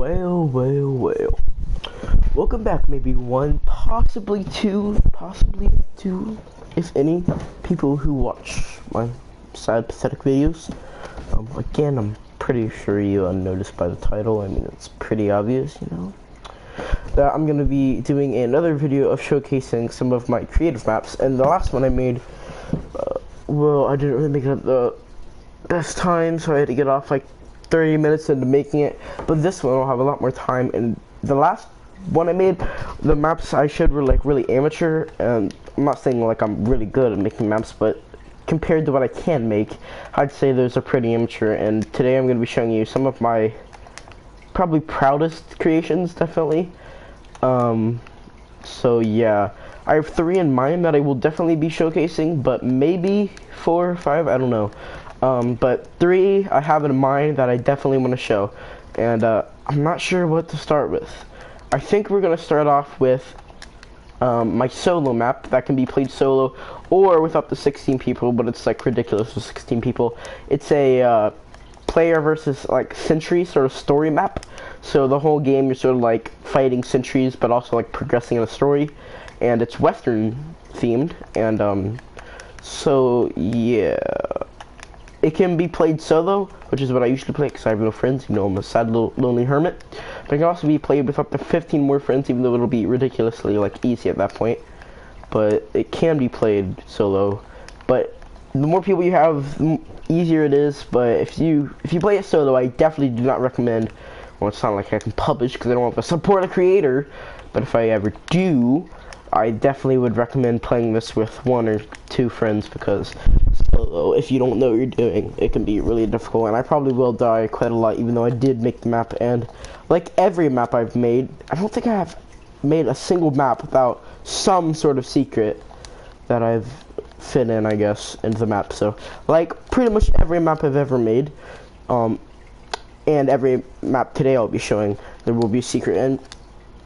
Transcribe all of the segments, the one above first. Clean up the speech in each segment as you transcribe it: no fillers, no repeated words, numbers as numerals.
Well. Welcome back, maybe one, possibly two, if any, people who watch my sad, pathetic videos. Again, I'm pretty sure you noticed by the title. I mean, it's pretty obvious, you know, that I'm going to be doing another video of showcasing some of my creative maps. And the last one I made, well, I didn't really make it at the best time, so I had to get off like 30 minutes into making it. But this one will have a lot more time. And the last one I made, the maps I showed were like really amateur, and I'm not saying like I'm really good at making maps, but compared to what I can make, I'd say those are pretty amateur. And today I'm going to be showing you some of my probably proudest creations, definitely. So yeah, I have 3 in mind that I will definitely be showcasing, but maybe 4 or 5, I don't know. But 3 I have in mind that I definitely want to show, and I'm not sure what to start with. I think we're going to start off with my solo map that can be played solo or with up to 16 people, but it's like ridiculous with 16 people. It's a player versus like sentry sort of story map. So the whole game you're sort of like fighting sentries, but also like progressing in a story, and it's Western themed. And so yeah, it can be played solo, which is what I usually play because I have no friends. You know, I'm a sad little lonely hermit. But it can also be played with up to 15 more friends, even though it'll be ridiculously like easy at that point. But it can be played solo. But the more people you have, the easier it is. But if you play it solo, I definitely do not recommend. Well, it's not like I can publish because I don't want to support a creator. But if I ever do, I definitely would recommend playing this with 1 or 2 friends, because solo, if you don't know what you're doing, it can be really difficult, and I probably will die quite a lot, even though I did make the map. And like every map I've made, I don't think I have made a single map without some sort of secret that I've fit in, I guess, into the map. So like pretty much every map I've ever made, and every map today I'll be showing, there will be a secret in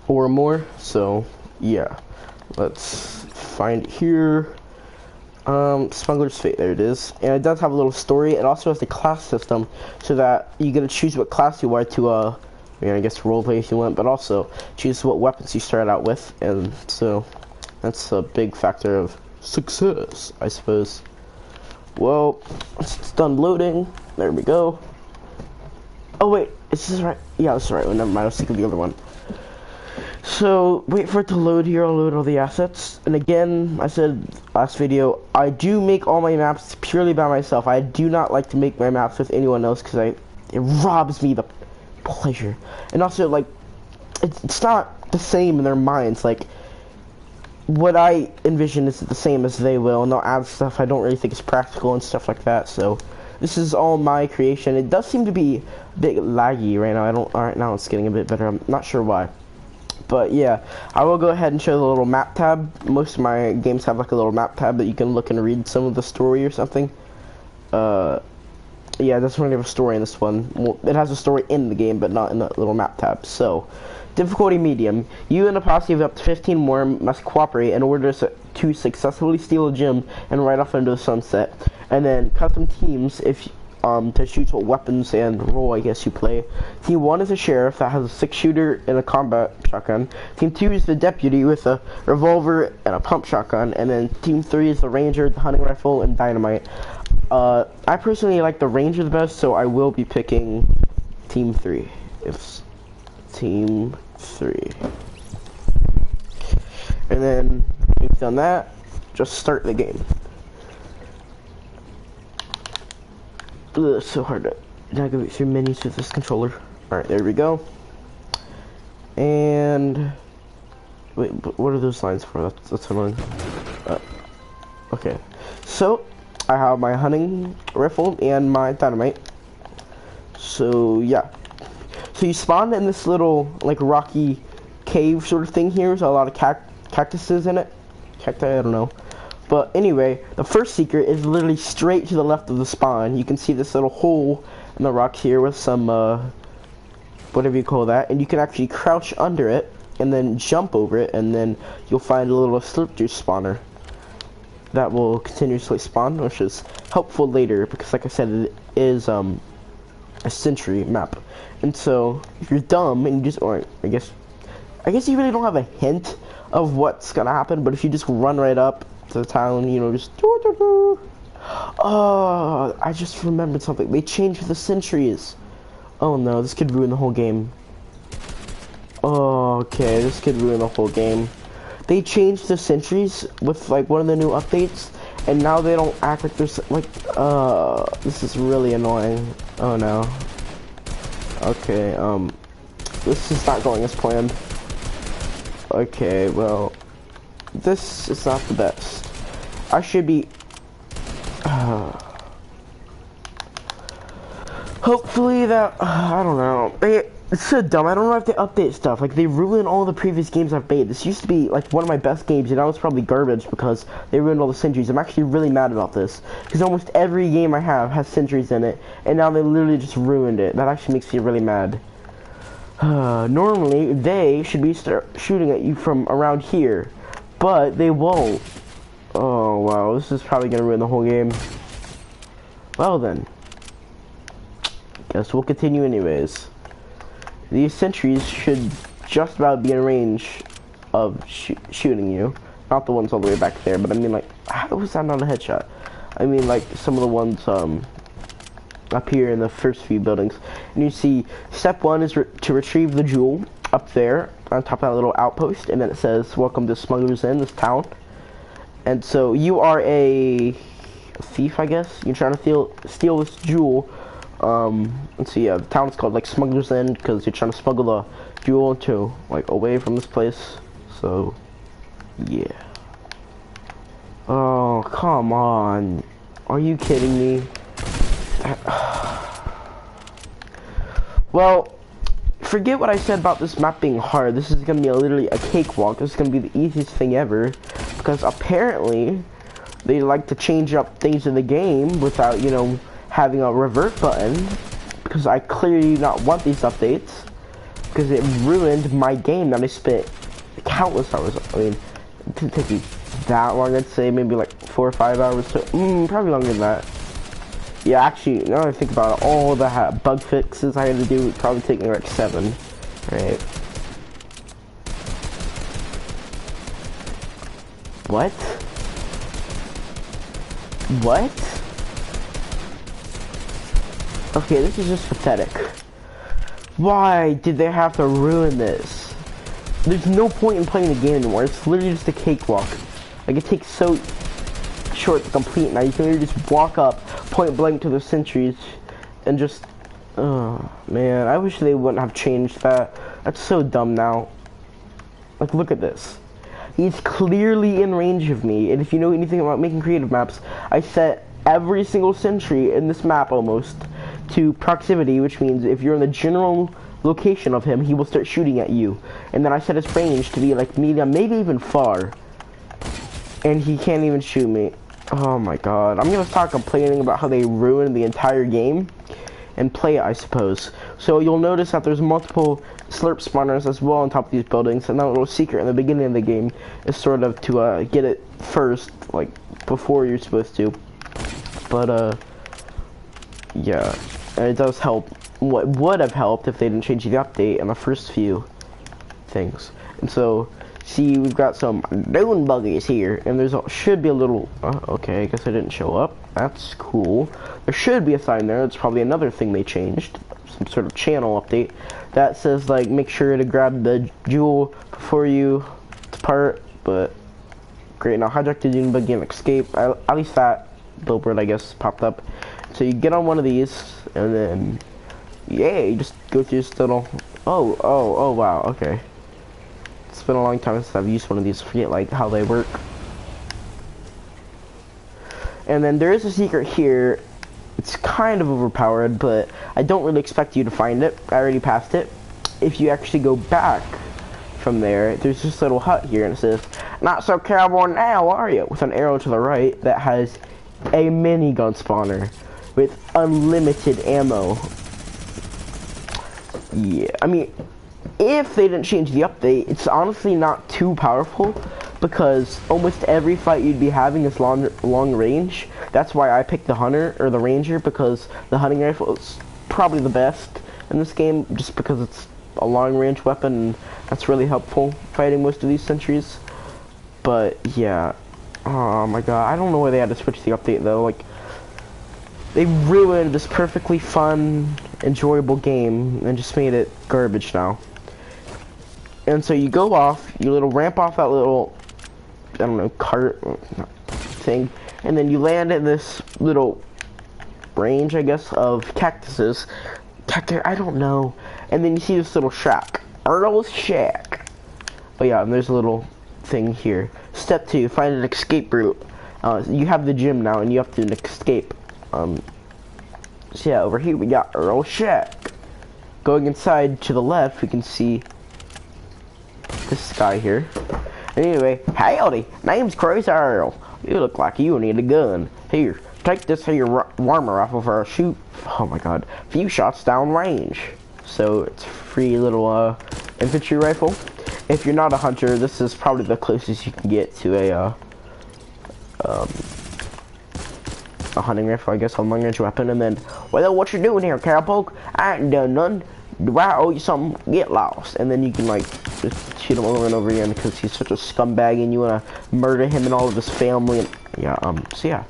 or more. So yeah, let's find it here. Smuggler's Fate, there it is. And it does have a little story. It also has the class system, so that you get to choose what class you are to, I guess roleplay if you want, but also choose what weapons you start out with. And so that's a big factor of success, I suppose. Well, it's done loading. There we go. Oh wait, is this right? Yeah, that's right. Well, never mind, I was thinking of the other one. So, wait for it to load here. I'll load all the assets. And again, I said last video, I do make all my maps purely by myself. I do not like to make my maps with anyone else, because it robs me the pleasure. And also, like, it's not the same in their minds. Like, what I envision is the same as they will, and they'll add stuff I don't really think is practical and stuff like that. So, this is all my creation. It does seem to be a bit laggy right now. Alright, now it's getting a bit better. I'm not sure why. But yeah, I will go ahead and show the little map tab. Most of my games have like a little map tab that you can look and read some of the story or something. Yeah, this one have a story in this one. Well, it has a story in the game, but not in the little map tab. So, difficulty medium. You and a posse of up to 15 more must cooperate in order to successfully steal a gem and ride off into the sunset. And then custom teams to shoot what weapons and role I guess you play. Team 1 is a sheriff that has a 6-shooter and a combat shotgun. Team 2 is the deputy with a revolver and a pump shotgun. And then Team 3 is the ranger, the hunting rifle, and dynamite. I personally like the ranger the best, so I will be picking Team 3. It's Team 3. And then when you've done that, just start the game. Ugh, it's so hard to navigate through menus with this controller. Alright, there we go. And wait, what are those lines for? That's annoying. Okay, so I have my hunting rifle and my dynamite. So yeah, so you spawn in this little like rocky cave sort of thing here. There's a lot of cactuses in it. Cacti, I don't know. But anyway, the first secret is literally straight to the left of the spawn. You can see this little hole in the rock here with some, whatever you call that. And you can actually crouch under it and then jump over it, and then you'll find a little slurp juice spawner that will continuously spawn, which is helpful later because, like I said, it is a sentry map. And so if you're dumb and you just, or I guess you really don't have a hint of what's gonna happen, but if you just run right up to the town, you know, just oh, I just remembered something. They changed the sentries. Oh no, this could ruin the whole game. Oh, okay, this could ruin the whole game. They changed the sentries with like one of the new updates, and now they don't act like there's like, this is really annoying. Oh no. Okay, this is not going as planned. Okay, well, this is not the best. I should be, hopefully that, I don't know. It's so dumb. I don't know if they update stuff. Like, they ruin all the previous games I've made. This used to be, like, one of my best games, and now it's probably garbage because they ruined all the sentries. I'm actually really mad about this, because almost every game I have has sentries in it, and now they literally just ruined it. That actually makes me really mad. Normally, they should be start shooting at you from around here, but they won't. Oh, wow. This is probably going to ruin the whole game. Well, then. Guess we'll continue anyways. These sentries should just about be in range of shooting you. Not the ones all the way back there, but I mean, like, how was that not a headshot? I mean, like, some of the ones, up here in the first few buildings. And you see, step 1 is to retrieve the jewel up there on top of that little outpost, and then it says, welcome to Smuggler's Inn, this town. And so you are a thief, I guess. You're trying to steal this jewel. Let's see, the town's called like Smuggler's Inn because you're trying to smuggle the jewel to like away from this place. So yeah. Oh, come on. Are you kidding me? Well, forget what I said about this map being hard. This is gonna be literally a cakewalk. This is gonna be the easiest thing ever, because apparently they like to change up things in the game without, you know, having a revert button, because I clearly do not want these updates, because it ruined my game that I spent countless hours. I mean, it didn't take me that long. I'd say maybe like 4 or 5 hours. Probably longer than that. Yeah, actually, now that I think about it, all the bug fixes I had to do would probably take me like 7. Right? What? What? Okay, this is just pathetic. Why did they have to ruin this? There's no point in playing the game anymore. It's literally just a cakewalk. Like, it takes so short to complete. Now you can literally just walk up, point blank to the sentries, and just, oh man, I wish they wouldn't have changed that. That's so dumb now. Like, look at this. He's clearly in range of me, and if you know anything about making creative maps, I set every single sentry in this map almost to proximity, which means if you're in the general location of him, he will start shooting at you. And then I set his range to be like medium, maybe even far, and he can't even shoot me. Oh my god. I'm gonna start complaining about how they ruined the entire game and play it, I suppose. So you'll notice that there's multiple slurp spawners as well on top of these buildings, and that little secret in the beginning of the game is sort of to get it first, like before you're supposed to. But yeah, and it does help. What would have helped if they didn't change the update in the first few things. And so, see, we've got some dune buggies here, and should be a little, okay, I guess I didn't show up. That's cool. There should be a sign there. It's probably another thing they changed, some sort of channel update that says like make sure to grab the jewel before you depart. But great, now hijack the dune buggy and escape. At least that billboard, I guess, popped up. So you get on one of these, and then yeah, you just go through this little, oh wow, okay. It's been a long time since I've used one of these. I forget like how they work. And then there is a secret here. It's kind of overpowered, but I don't really expect you to find it. I already passed it. If you actually go back from there, there's this little hut here, and it says, "Not so cowboy now, are you?" With an arrow to the right that has a minigun spawner with unlimited ammo. Yeah, I mean, if they didn't change the update, it's honestly not too powerful, because almost every fight you'd be having is long range. That's why I picked the hunter or the ranger, because the hunting rifle is probably the best in this game, just because it's a long-range weapon, and that's really helpful fighting most of these sentries. But yeah, oh my god, I don't know why they had to switch the update though. Like, they ruined this perfectly fun, enjoyable game and just made it garbage now. And so you go off, you little ramp off that little, I don't know, cart thing, and then you land in this little range, I guess, of cactuses. I don't know. And then you see this little shack, Earl's Shack. Oh yeah, and there's a little thing here. Step 2, find an escape route. You have the gym now, and you have to escape. So yeah, over here we got Earl's Shack. Going inside to the left, we can see this guy here. Anyway, howdy, name's Crazy Earl. You look like you need a gun. Here, take this here warmer rifle for a shoot. Oh my god, few shots down range. So it's a free little infantry rifle. If you're not a hunter, this is probably the closest you can get to a hunting rifle, I guess, a long range weapon. And then, well, what you doing here, cowpoke? I ain't done nothing. Do I owe you something? Get lost. And then you can, like, just shoot him over and over again because he's such a scumbag and you want to murder him and all of his family. And yeah, so yeah.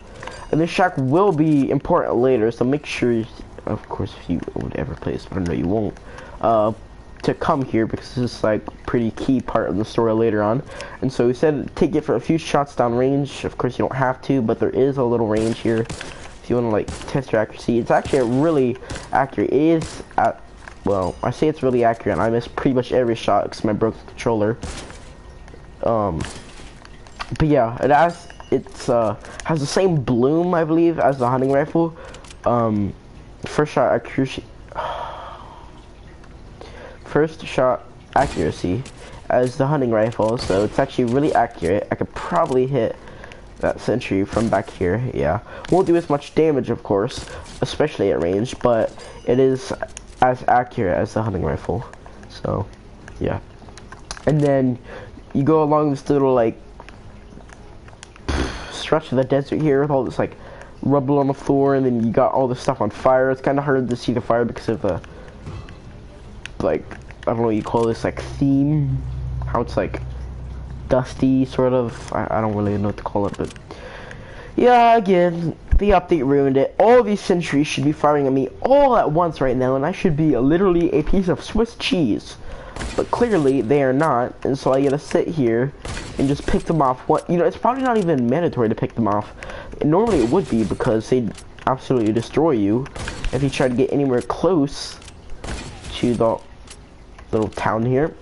And this shack will be important later, so make sure, of course, if you would ever play this, but I know you won't, to come here, because this is like pretty key part of the story later on. And so we said take it for a few shots down range. Of course you don't have to, but there is a little range here if you want to like test your accuracy. It's actually really accurate. It is at, well, I say it's really accurate. I missed pretty much every shot because my broken controller. But yeah, it has the same bloom, I believe, as the hunting rifle. First shot accuracy as the hunting rifle, so it's actually really accurate. I could probably hit that sentry from back here. Yeah, won't do as much damage, of course, especially at range, but it is as accurate as the hunting rifle. So yeah, and then you go along this little like stretch of the desert here with all this like rubble on the floor, and then you got all this stuff on fire. It's kind of hard to see the fire because of the, like, I don't know what you call this, like, theme, how it's like dusty sort of. I don't really know what to call it, but yeah, again, the update ruined it. All these sentries should be firing at me all at once right now, and I should be literally a piece of Swiss cheese, but clearly they are not, and so I gotta sit here and just pick them off. What, you know, it's probably not even mandatory to pick them off. Normally it would be, because they'd absolutely destroy you if you try to get anywhere close to the little town here.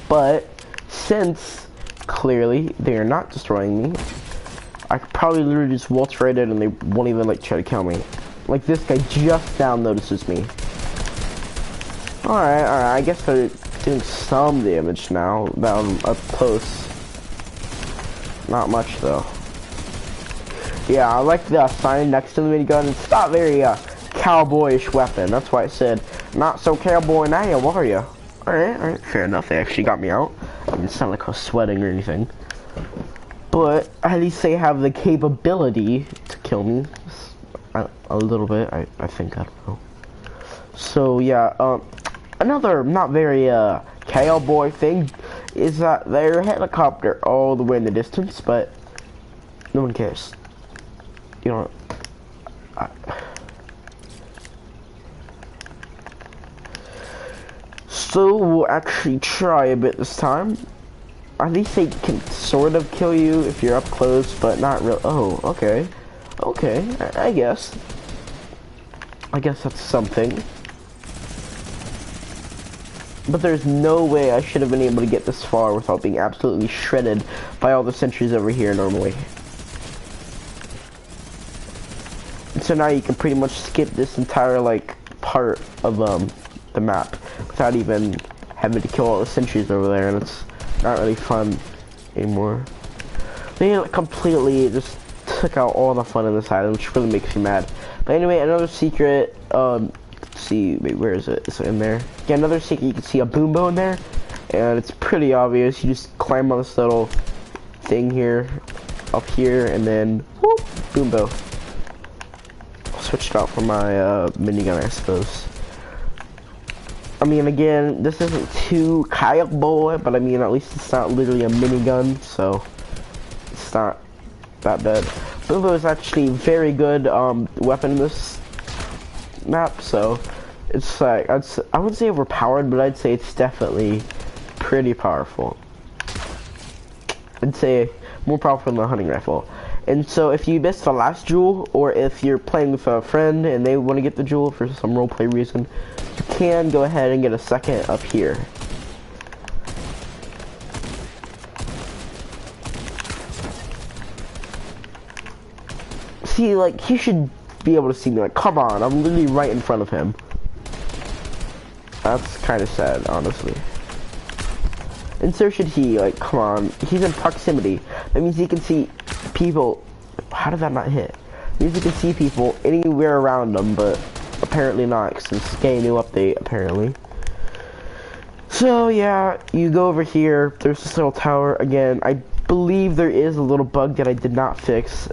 But since clearly they are not destroying me, I could probably literally just waltz right in and they won't even like try to kill me. Like, this guy just now notices me. Alright, I guess they're doing some damage now down up close. Not much though. Yeah, I like the sign next to the minigun. It's not very cowboyish weapon. That's why I said not so cowboy now, are you? Alright, fair enough. They actually got me out. I didn't sound like I was sweating or anything. But at least they have the capability to kill me. A little bit, I think, I don't know. So yeah, another not very cowboy thing is that their helicopter all the way in the distance, but no one cares. You know, so we'll actually try a bit this time. At least they can sort of kill you if you're up close, but not real. Oh, okay, I guess that's something. But there's no way I should have been able to get this far without being absolutely shredded by all the sentries over here normally. So now you can pretty much skip this entire like part of the map without even having to kill all the sentries over there, and it's not really fun anymore. They completely just took out all the fun in this island, which really makes me mad. But anyway, another secret. Let's see, wait, where is it? Is it in there? Yeah, another secret. You can see a boom bow in there, and it's pretty obvious. You just climb on this little thing here, up here, and then whoop, boom bow. switch it out for my minigun, I suppose. I mean, again, this isn't too kayak boy, but I mean, at least it's not literally a minigun, so it's not that bad. Bumbo is actually very good weapon in this map, so it's like I wouldn't say overpowered, but I'd say it's definitely pretty powerful. I'd say more powerful than the hunting rifle. And so if you missed the last jewel, or if you're playing with a friend and they want to get the jewel for some roleplay reason, you can go ahead and get a second up here. See, like, he should be able to see me. Like, come on, I'm literally right in front of him. That's kind of sad, honestly. And so should he. Like, come on, he's in proximity. That means he can see people. How did that not hit? It means he can see people anywhere around him, but apparently not, because it's a new update, apparently. So, yeah, you go over here. There's this little tower. Again, I believe there is a little bug that I did not fix.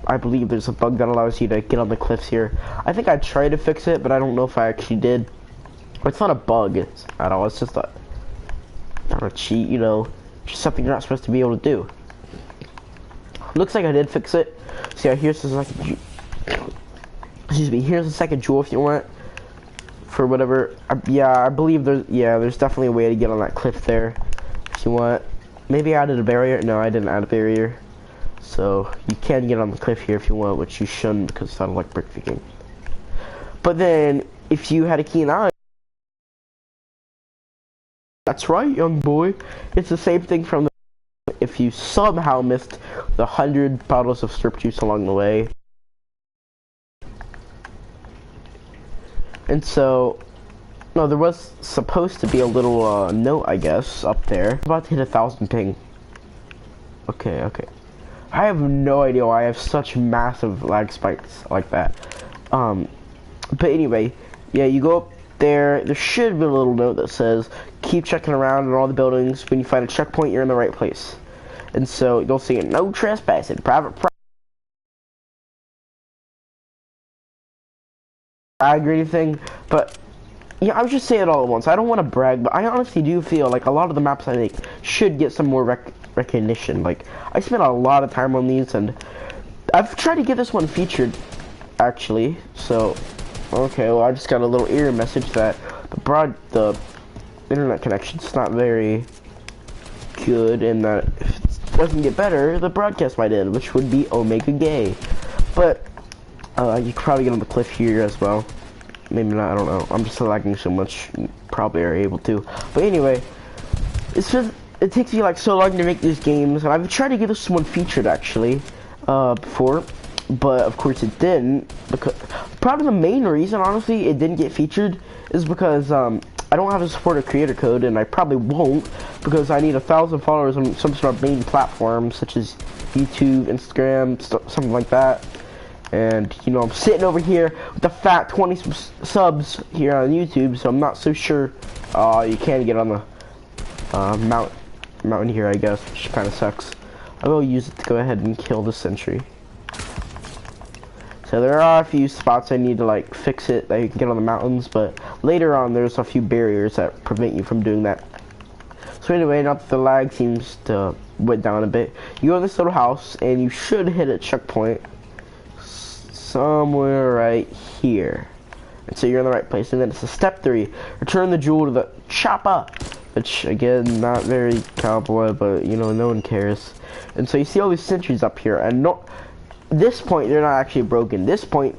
I believe there's a bug that allows you to get on the cliffs here. I think I tried to fix it, but I don't know if I actually did. It's not a bug at all. It's just not a cheat, you know, just something you're not supposed to be able to do. Looks like I did fix it. So yeah, here's the second. Excuse me. Here's the second jewel if you want. For whatever. Yeah, I believe there's definitely a way to get on that cliff there. If you want. Maybe I added a barrier. No, I didn't add a barrier. So you can get on the cliff here if you want, which you shouldn't because it's not like brick picking. But then, if you had a keen eye. That's right, young boy. It's the same thing from the. If you somehow missed the 100 bottles of strip juice along the way. And so, no, there was supposed to be a little note, I guess, up there. I'm about to hit 1,000 ping. Okay. I have no idea why I have such massive lag spikes like that. But anyway, yeah, you go up there. There should be a little note that says, keep checking around in all the buildings. When you find a checkpoint, you're in the right place. And so you'll see no trespassing, private or anything. But yeah, I was just saying it all at once. I don't want to brag, but I honestly do feel like a lot of the maps I make should get some more recognition. Like, I spent a lot of time on these, and I've tried to get this one featured, actually. So, okay, well, I just got a little error message that the internet connection's not very good, and that if it doesn't get better, the broadcast might end, which would be Omega Gay. But you could probably get on the cliff here as well. Maybe not, I don't know. I'm just lagging so much, you probably are able to. But anyway, it's just, it takes me like so long to make these games, and I've tried to get this one featured actually before, but of course it didn't. Because probably the main reason, honestly, it didn't get featured is because I don't have a supporter creator code, and I probably won't because I need 1,000 followers on some sort of main platform such as YouTube, Instagram, something like that. And you know, I'm sitting over here with the fat 20 subs here on YouTube, so I'm not so sure. You can get on the mountain here, I guess, which kind of sucks. I will use it to go ahead and kill the sentry. So there are a few spots I need to like fix it that you can get on the mountains, but later on there's a few barriers that prevent you from doing that. So anyway, now that the lag seems to went down a bit, you go in this little house and you should hit a checkpoint somewhere right here. And so you're in the right place, and then it's a step 3. Return the jewel to the chopper. Which, again, not very cowboy, but, you know, no one cares. And so you see all these sentries up here, and this point, they're not actually broken. This point,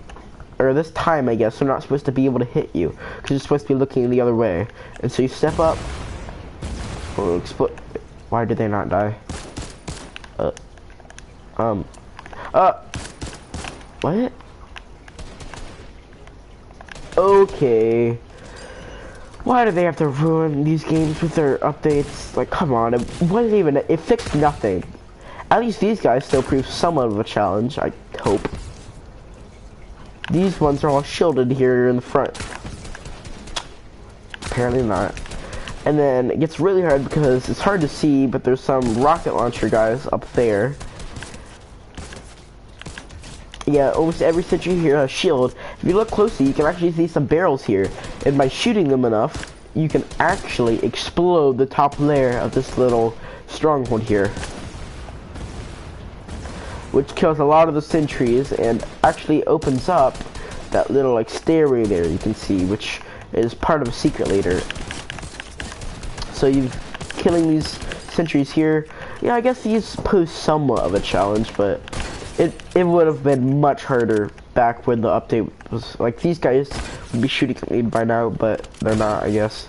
or this time, I guess, they're not supposed to be able to hit you, because you're supposed to be looking the other way. And so you step up. Oh, explode. Why did they not die? What? Okay. Why do they have to ruin these games with their updates? Like, come on, it fixed nothing. At least these guys still prove somewhat of a challenge, I hope. These ones are all shielded here in the front. Apparently not. And then it gets really hard because it's hard to see, but there's some rocket launcher guys up there. Yeah, almost every sentry here has shield. If you look closely, you can actually see some barrels here. And by shooting them enough, you can actually explode the top layer of this little stronghold here, which kills a lot of the sentries and actually opens up that little like stairway there you can see, which is part of a secret later. So you killing these sentries here, yeah, I guess these pose somewhat of a challenge, but it would have been much harder back when the update was like, these guys would be shooting at me by now, but they're not, I guess.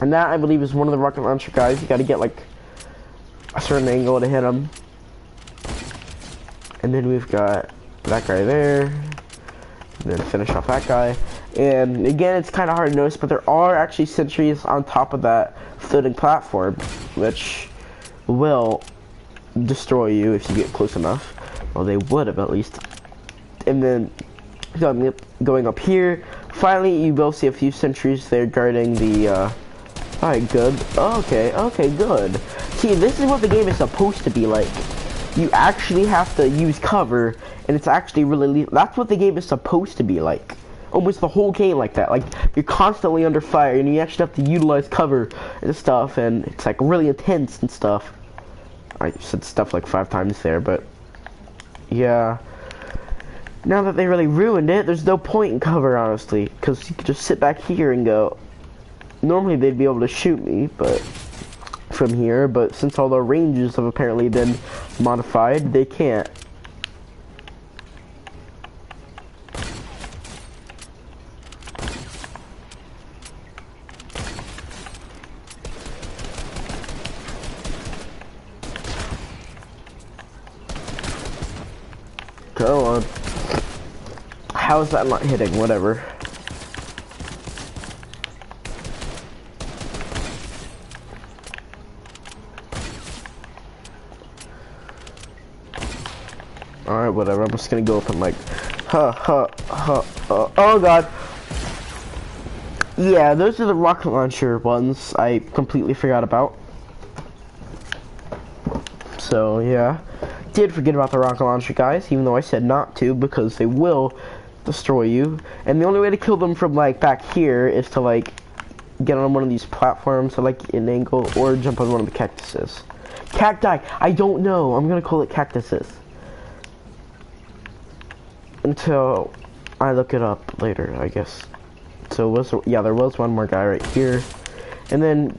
And that, I believe, is one of the rocket launcher guys. You gotta get like a certain angle to hit him. And then we've got that guy there, and then finish off that guy. And again, it's kind of hard to notice, but there are actually sentries on top of that floating platform, which will destroy you if you get close enough. Well, they would have at least. And then going up here, finally you will see a few sentries there guarding the alright, good. Okay, good. See, this is what the game is supposed to be like. You actually have to use cover, and it's actually really, that's what the game is supposed to be like. Almost the whole game like that. Like, you're constantly under fire, and you actually have to utilize cover and stuff, and it's like really intense and stuff. I said stuff like 5 times there, but yeah. Now that they really ruined it, there's no point in cover, honestly, because you could just sit back here and go. Normally they'd be able to shoot me, but from here, but since all the ranges have apparently been modified, they can't. Go on. How is that not hitting? Whatever. Alright, whatever. I'm just gonna go up and like, oh god. Yeah, those are the rocket launcher ones I completely forgot about. So, yeah. Did forget about the rocket launcher guys, even though I said not to, because they will destroy you. And the only way to kill them from like back here is to like get on one of these platforms, so like an angle, or jump on one of the cactuses. Cacti! I don't know. I'm gonna call it cactuses. Until I look it up later, I guess. So there was one more guy right here. And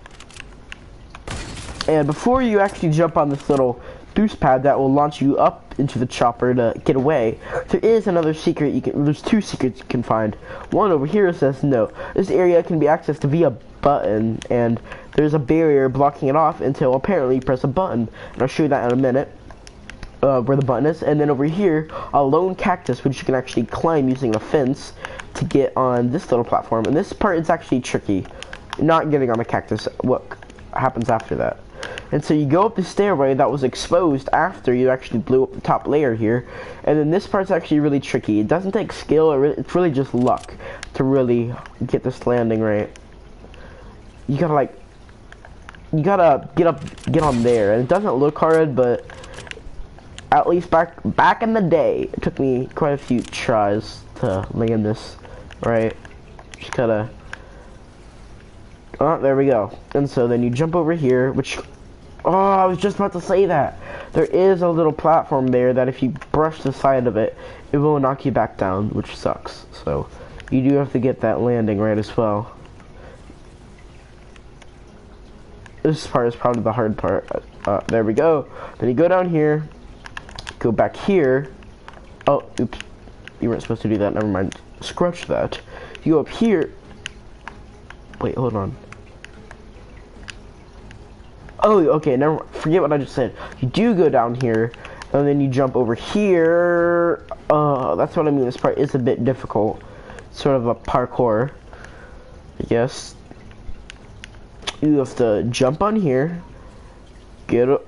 before you actually jump on this little boost pad that will launch you up into the chopper to get away, there is another secret there's 2 secrets you can find. One over here says no. This area can be accessed via button, and there's a barrier blocking it off until apparently you press a button. And I'll show you that in a minute, where the button is. And then over here, a lone cactus, which you can actually climb using a fence to get on this little platform. And this part is actually tricky, not getting on the cactus. What happens after that? And so you go up the stairway that was exposed after you actually blew up the top layer here. And then this part's actually really tricky. It doesn't take skill, it's really just luck to really get this landing right. You gotta like, get on there. And it doesn't look hard, but at least back in the day, it took me quite a few tries to land this right. Just gotta, oh, there we go. And so then you jump over here, which, oh, I was just about to say that. There is a little platform there that if you brush the side of it, it will knock you back down, which sucks. So you do have to get that landing right as well. This part is probably the hard part. There we go. Then you go down here, go back here. Oh, oops. You weren't supposed to do that. Never mind. Scratch that. You go up here. Wait, hold on. Oh, okay, forget what I just said. You do go down here, and then you jump over here. That's what I mean. This part is a bit difficult. Sort of a parkour, I guess. You have to jump on here. Get up.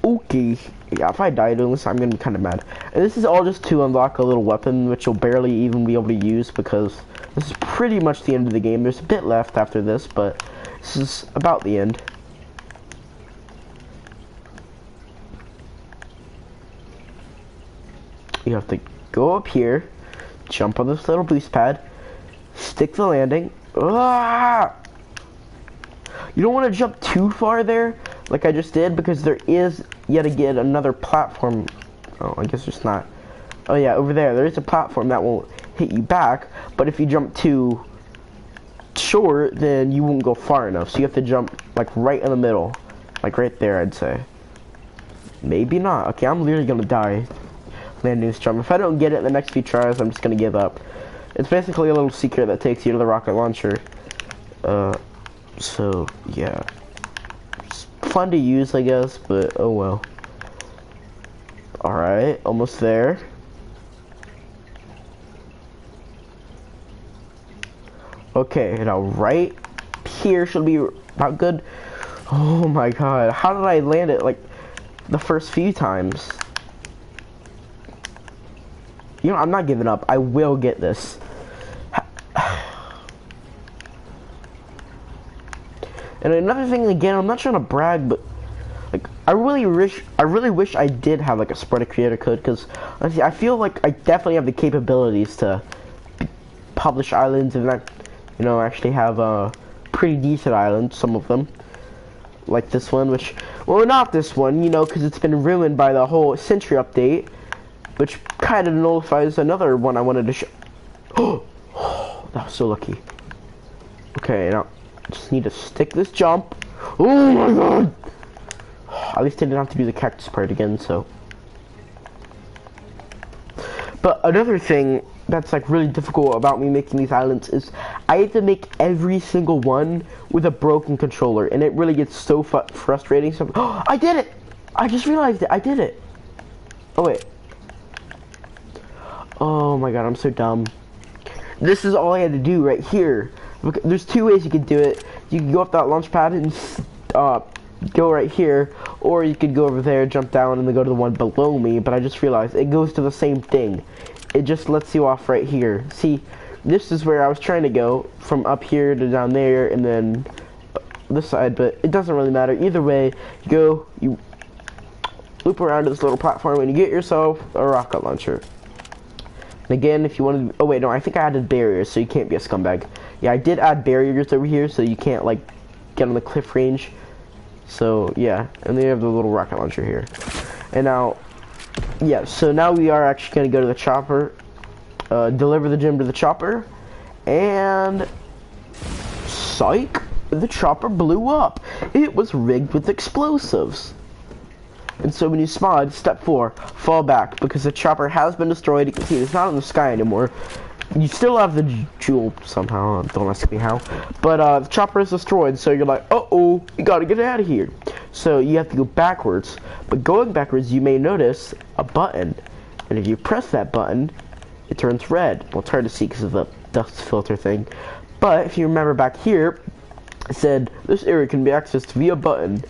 Okay. Yeah, if I die doing this, I'm gonna be kind of mad. And this is all just to unlock a little weapon, which you'll barely even be able to use, because this is pretty much the end of the game. There's a bit left after this, but this is about the end. You have to go up here, jump on this little boost pad, stick the landing. Ah! You don't want to jump too far there, like I just did, because there is yet again another platform. Oh, I guess it's not. Oh yeah, over there. There is a platform that won't hit you back, but if you jump too short, then you won't go far enough. So you have to jump like right in the middle, like right there, I'd say. Maybe not. Okay, I'm literally gonna die. Landing this jump. If I don't get it in the next few tries, I'm just gonna give up. It's basically a little secret that takes you to the rocket launcher. So yeah, it's fun to use, I guess, but oh well. All right, almost there. Okay, now right here should be about good. Oh my god, how did I land it like the first few times? You know, I'm not giving up. I will get this. And another thing, again, I'm not trying to brag, but like I really wish I did have like a Sparta creator code, because I feel like I definitely have the capabilities to publish islands and that, you know, actually have pretty decent islands, some of them, like this one, which, well, not this one, you know, because it's been ruined by the whole Sentry update, which kind of nullifies another one I wanted to show. Oh, that was so lucky. Okay, now just need to stick this jump. Oh my god! At least I didn't have to do the cactus part again, so. But another thing that's like really difficult about me making these islands is I have to make every single one with a broken controller, and it really gets so frustrating. So, oh, I did it! I just realized it. I did it. Oh wait. Oh my god, I'm so dumb. This is all I had to do right here. Look, there's two ways you could do it. You can go up that launch pad and go right here, or you could go over there, jump down, and then go to the one below me, but I just realized it goes to the same thing. It just lets you off right here. See, this is where I was trying to go, from up here to down there, and then this side, but it doesn't really matter. Either way, you loop around to this little platform, and you get yourself a rocket launcher. And again, if you want to, oh wait, no, I think I added barriers, so you can't be a scumbag. Yeah, I did add barriers over here, so you can't, like, get on the cliff range. So, yeah, and then you have the little rocket launcher here. And now, yeah, so now we are actually going to go to the chopper, deliver the gem to the chopper, and psych, the chopper blew up. It was rigged with explosives. And so when you spawn, step 4, fall back, because the chopper has been destroyed. You can see it's not in the sky anymore. You still have the jewel somehow, don't ask me how, but the chopper is destroyed, so you're like, uh-oh, you gotta get out of here. So you have to go backwards, but going backwards, you may notice a button, and if you press that button, it turns red. Well, it's hard to see because of the dust filter thing, but if you remember back here, it said, this area can be accessed via button.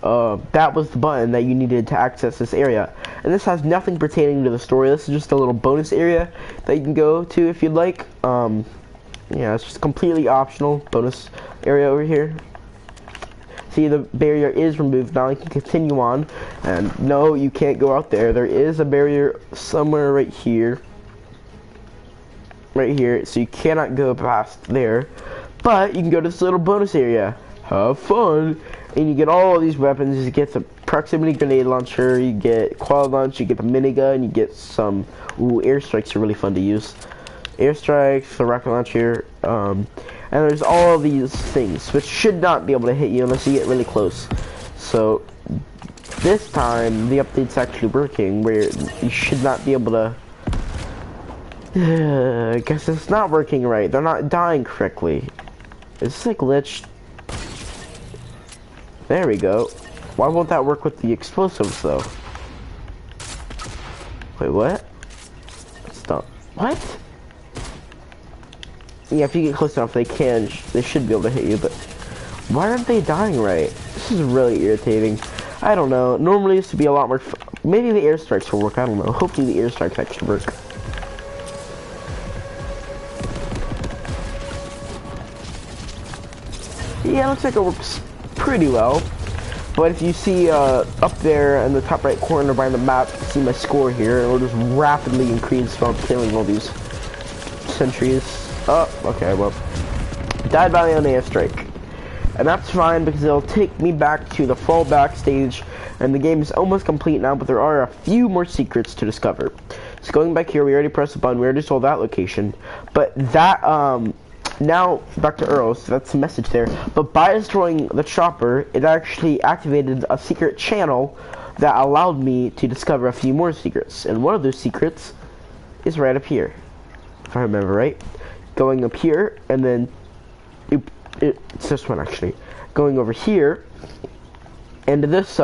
That was the button that you needed to access this area. And this has nothing pertaining to the story. This is just a little bonus area that you can go to if you'd like. Yeah, it's just completely optional bonus area over here. See, the barrier is removed. Now you can continue on. And no, you can't go out there. There is a barrier somewhere right here. Right here. So you cannot go past there. But you can go to this little bonus area. Have fun. And you get all of these weapons. You get the proximity grenade launcher, you get quad launch, you get the minigun, you get some, airstrikes are really fun to use. Airstrikes, the rocket launcher, and there's all of these things, which should not be able to hit you unless you get really close. So, this time, the update's actually working, where you should not be able to, I guess it's not working right, they're not dying correctly. Is this like glitched? There we go. Why won't that work with the explosives though? Wait, what? Stop. What? Yeah, if you get close enough, they should be able to hit you, but why aren't they dying right? This is really irritating. I don't know. Normally this would be a lot more maybe the airstrikes will work, I don't know. Hopefully the airstrikes actually work. Yeah, looks like it works pretty well. But if you see up there in the top right corner by the map, you see my score here, and it'll just rapidly increase while I'm killing all these sentries. Oh, okay, well, died by an airstrike. And that's fine because it'll take me back to the fallback stage, and the game is almost complete now, but there are a few more secrets to discover. So going back here, we already pressed the button, we already saw that location, but that, now, back to Earl's, that's the message there, but by destroying the chopper, it actually activated a secret channel that allowed me to discover a few more secrets, and one of those secrets is right up here, if I remember right. Going up here, and then, it's this one actually, going over here, into this,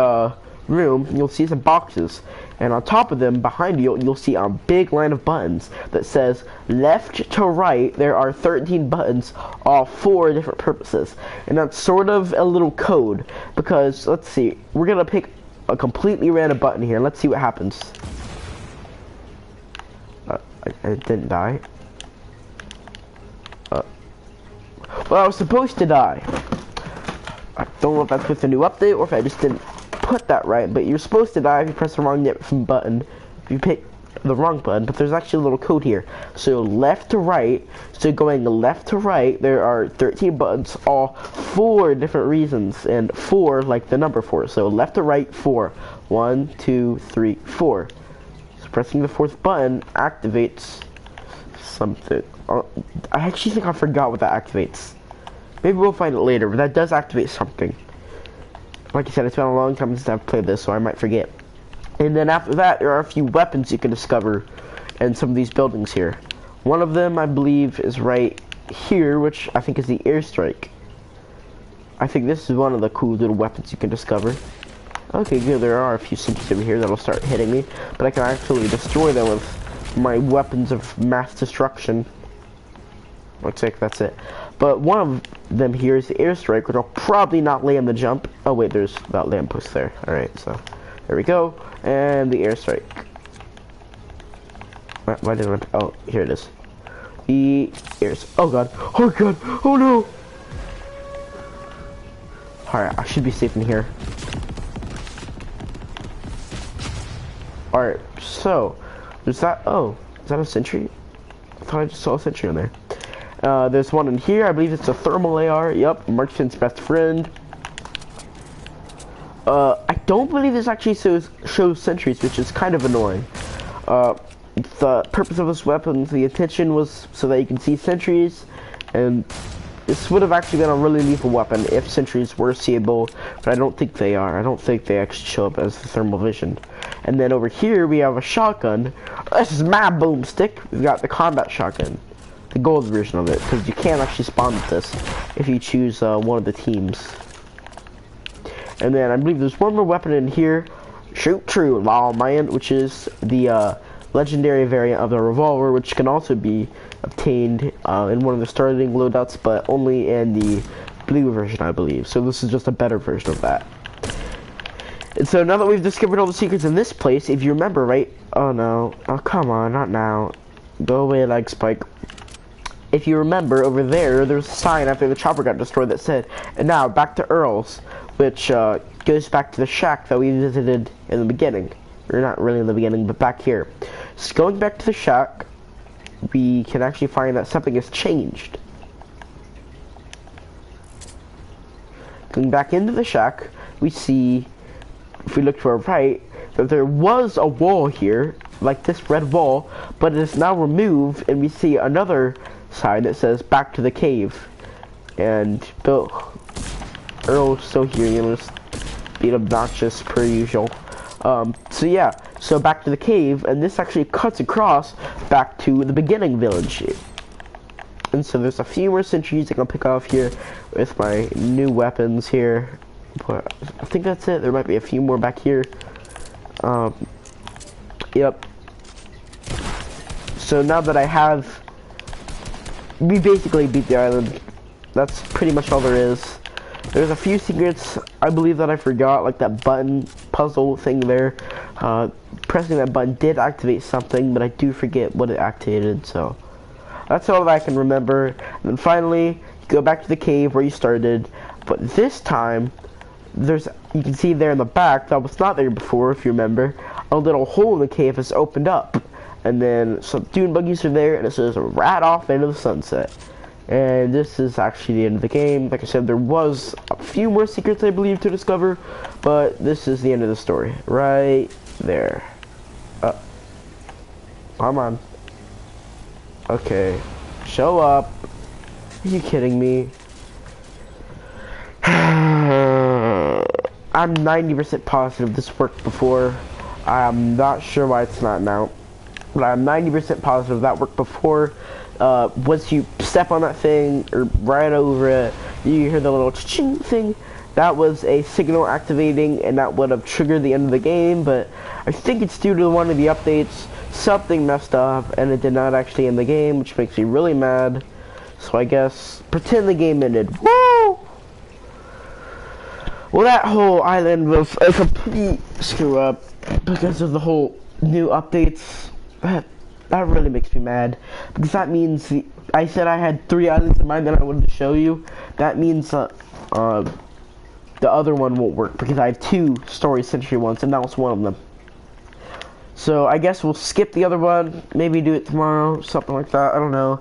room, you'll see some boxes, and on top of them, behind you, you'll see a big line of buttons that says left to right. There are 13 buttons, all for different purposes, and that's sort of a little code, because, let's see, we're gonna pick a completely random button here, let's see what happens. I didn't die. Well, I was supposed to die. I don't know if that's with the new update, or if I just didn't put that right, but you're supposed to die if you press the wrong button, if you pick the wrong button, but there's actually a little code here. So left to right, so going left to right, there are 13 buttons, all for different reasons, and 4 like the number 4. So left to right, 4. 1, 2, 3, 4. So pressing the 4th button activates something. I actually think I forgot what that activates. Maybe we'll find it later, but that does activate something. Like I said, it's been a long time since I've played this, so I might forget. And then after that, there are a few weapons you can discover in some of these buildings here. One of them, I believe, is right here, which I think is the airstrike. I think this is one of the cool little weapons you can discover. Okay, good, there are a few sentries over here that'll start hitting me, but I can actually destroy them with my weapons of mass destruction. Looks like that's it. But one of them here is the airstrike, which I'll probably not land the jump. Oh wait, there's that lamppost there. Alright, so there we go. And the airstrike. Why didn't I? Oh, here it is. The oh god. Oh god. Oh no. Alright, I should be safe in here. Alright, so there's that. Oh, is that a sentry? I thought I just saw a sentry on there. There's one in here. I believe it's a thermal AR. Yep, Marksman's best friend. I don't believe this actually shows sentries, which is kind of annoying. The purpose of this weapon, the intention was so that you can see sentries, and this would have actually been a really lethal weapon if sentries were seeable, but I don't think they are. I don't think they actually show up as the thermal vision. And then over here we have a shotgun. This is my boomstick. We've got the combat shotgun. The gold version of it, because you can't actually spawn with this if you choose one of the teams. And then I believe there's one more weapon in here, shoot true, lawman, which is the legendary variant of the revolver, which can also be obtained in one of the starting loadouts, but only in the blue version, I believe. So this is just a better version of that. And so now that we've discovered all the secrets in this place, if you remember, right? Oh no, oh come on, not now. Go away, leg spike. If you remember, over there's a sign after the chopper got destroyed that said, and now back to Earl's, which goes back to the shack that we visited in the beginning. Or not really in the beginning, but back here. So going back to the shack, we can actually find that something has changed. Going back into the shack, we see, if we look to our right, that there was a wall here, like this red wall, but it is now removed, and we see another side that says back to the cave. And Earl's still here, you know, just being obnoxious per usual. So yeah, so back to the cave, and this actually cuts across back to the beginning village. And so there's a few more sentries I can pick off here with my new weapons here. But I think that's it. There might be a few more back here. Yep. So now that I have, we basically beat the island. That's pretty much all there is. There's a few secrets I believe that I forgot, like that button puzzle thing there. Pressing that button did activate something, but I do forget what it activated, so that's all that I can remember. And then finally, you go back to the cave where you started, but this time, you can see there in the back that was not there before, if you remember. A little hole in the cave has opened up, and then some dune buggies are there, and it says "Rat off into the sunset." And this is actually the end of the game. Like I said, there was a few more secrets I believe to discover, but this is the end of the story right there. Come on. Okay, show up. Are you kidding me? I'm 90% positive this worked before. I'm not sure why it's not now, but I'm 90% positive that worked before. Once you step on that thing or right over it, you hear the little ching thing. That was a signal activating, and that would have triggered the end of the game, but I think it's due to one of the updates. Something messed up, and it did not actually end the game, which makes me really mad. So I guess, pretend the game ended. Woo! Well, that whole island was a complete screw up because of the whole new updates. That really makes me mad, because that means I said I had 3 islands in mind that I wanted to show you. That means the other one won't work, because I have 2 Story Century ones, and that was one of them. So I guess we'll skip the other one, maybe do it tomorrow, something like that, I don't know.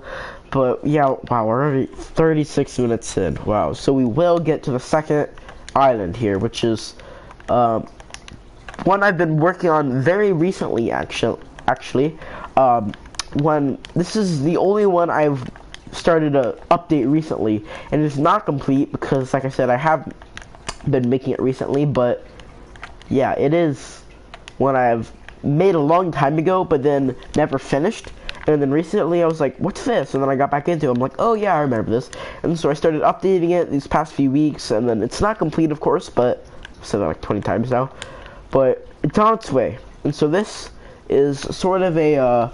But yeah, wow, we're already 36 minutes in. Wow, so we will get to the second island here, which is one I've been working on very recently, actually. This is the only one I've started to update recently, and it's not complete because, like I said, I have been making it recently, but yeah, it is one I've made a long time ago, but then never finished. And then recently I was like, what's this? And then I got back into it. I'm like, oh yeah, I remember this. And so I started updating it these past few weeks, and then it's not complete, of course, but I've said that like 20 times now, but it's on its way. And so this is sort of a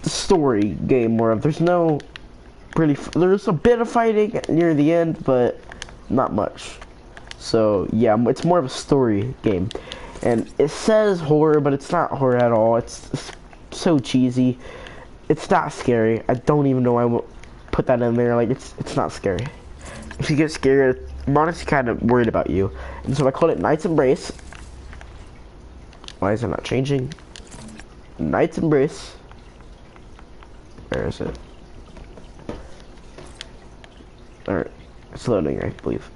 story game where there's no really, there's a bit of fighting near the end, but not much. So yeah, it's more of a story game, and it says horror, but it's not horror at all. It's so cheesy. It's not scary. I don't even know why I would put that in there. Like, it's not scary. If you get scared, I'm honestly kind of worried about you. And so I called it Knight's Embrace. Why is it not changing? Knight's Embrace. Where is it? Alright, it's loading, I believe.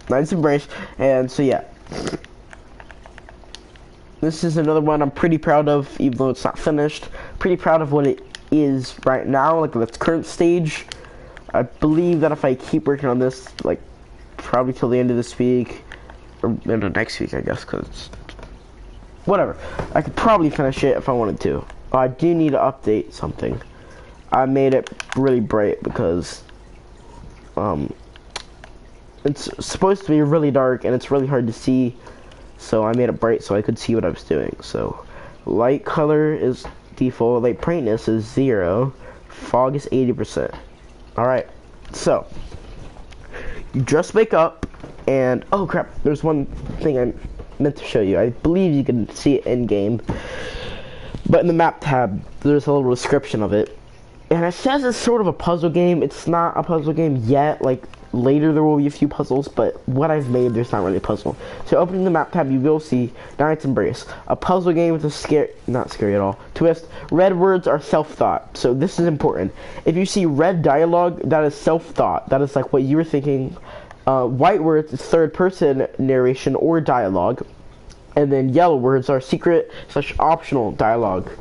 Knight's Embrace. And so yeah, this is another one I'm pretty proud of, even though it's not finished. Pretty proud of what it is right now, like its current stage. I believe that if I keep working on this, like probably till the end of this week, or into next week, I guess, because whatever, I could probably finish it if I wanted to. But I do need to update something. I made it really bright because it's supposed to be really dark and it's really hard to see. So I made it bright so I could see what I was doing. So light color is default, light brightness is 0, fog is 80%. Alright, so you just wake up and, oh crap, there's one thing I meant to show you. I believe you can see it in game, but in the map tab there's a little description of it, and it says it's sort of a puzzle game. It's not a puzzle game yet. Like later there will be a few puzzles, but what I've made, there's not really a puzzle. So opening the map tab, you will see Knight's Embrace, a puzzle game with a not scary at all, twist. Red words are self-thought, so this is important. If you see red dialogue, that is self-thought. That is like what you were thinking. White words is third-person narration or dialogue, and then yellow words are secret/optional dialogue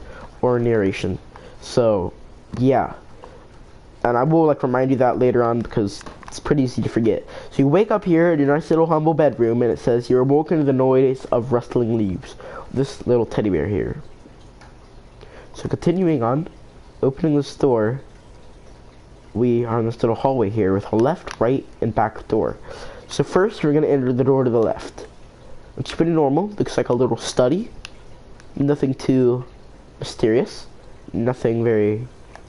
or narration. So yeah, and I will like remind you that later on because it's pretty easy to forget. So you wake up here in your nice little humble bedroom, and it says you're awoken to the noise of rustling leaves. This little teddy bear here. So continuing on, opening this door, we are in this little hallway here with a left, right, and back door. So first we're gonna enter the door to the left. It's pretty normal. Looks like a little study. Nothing too mysterious. Nothing very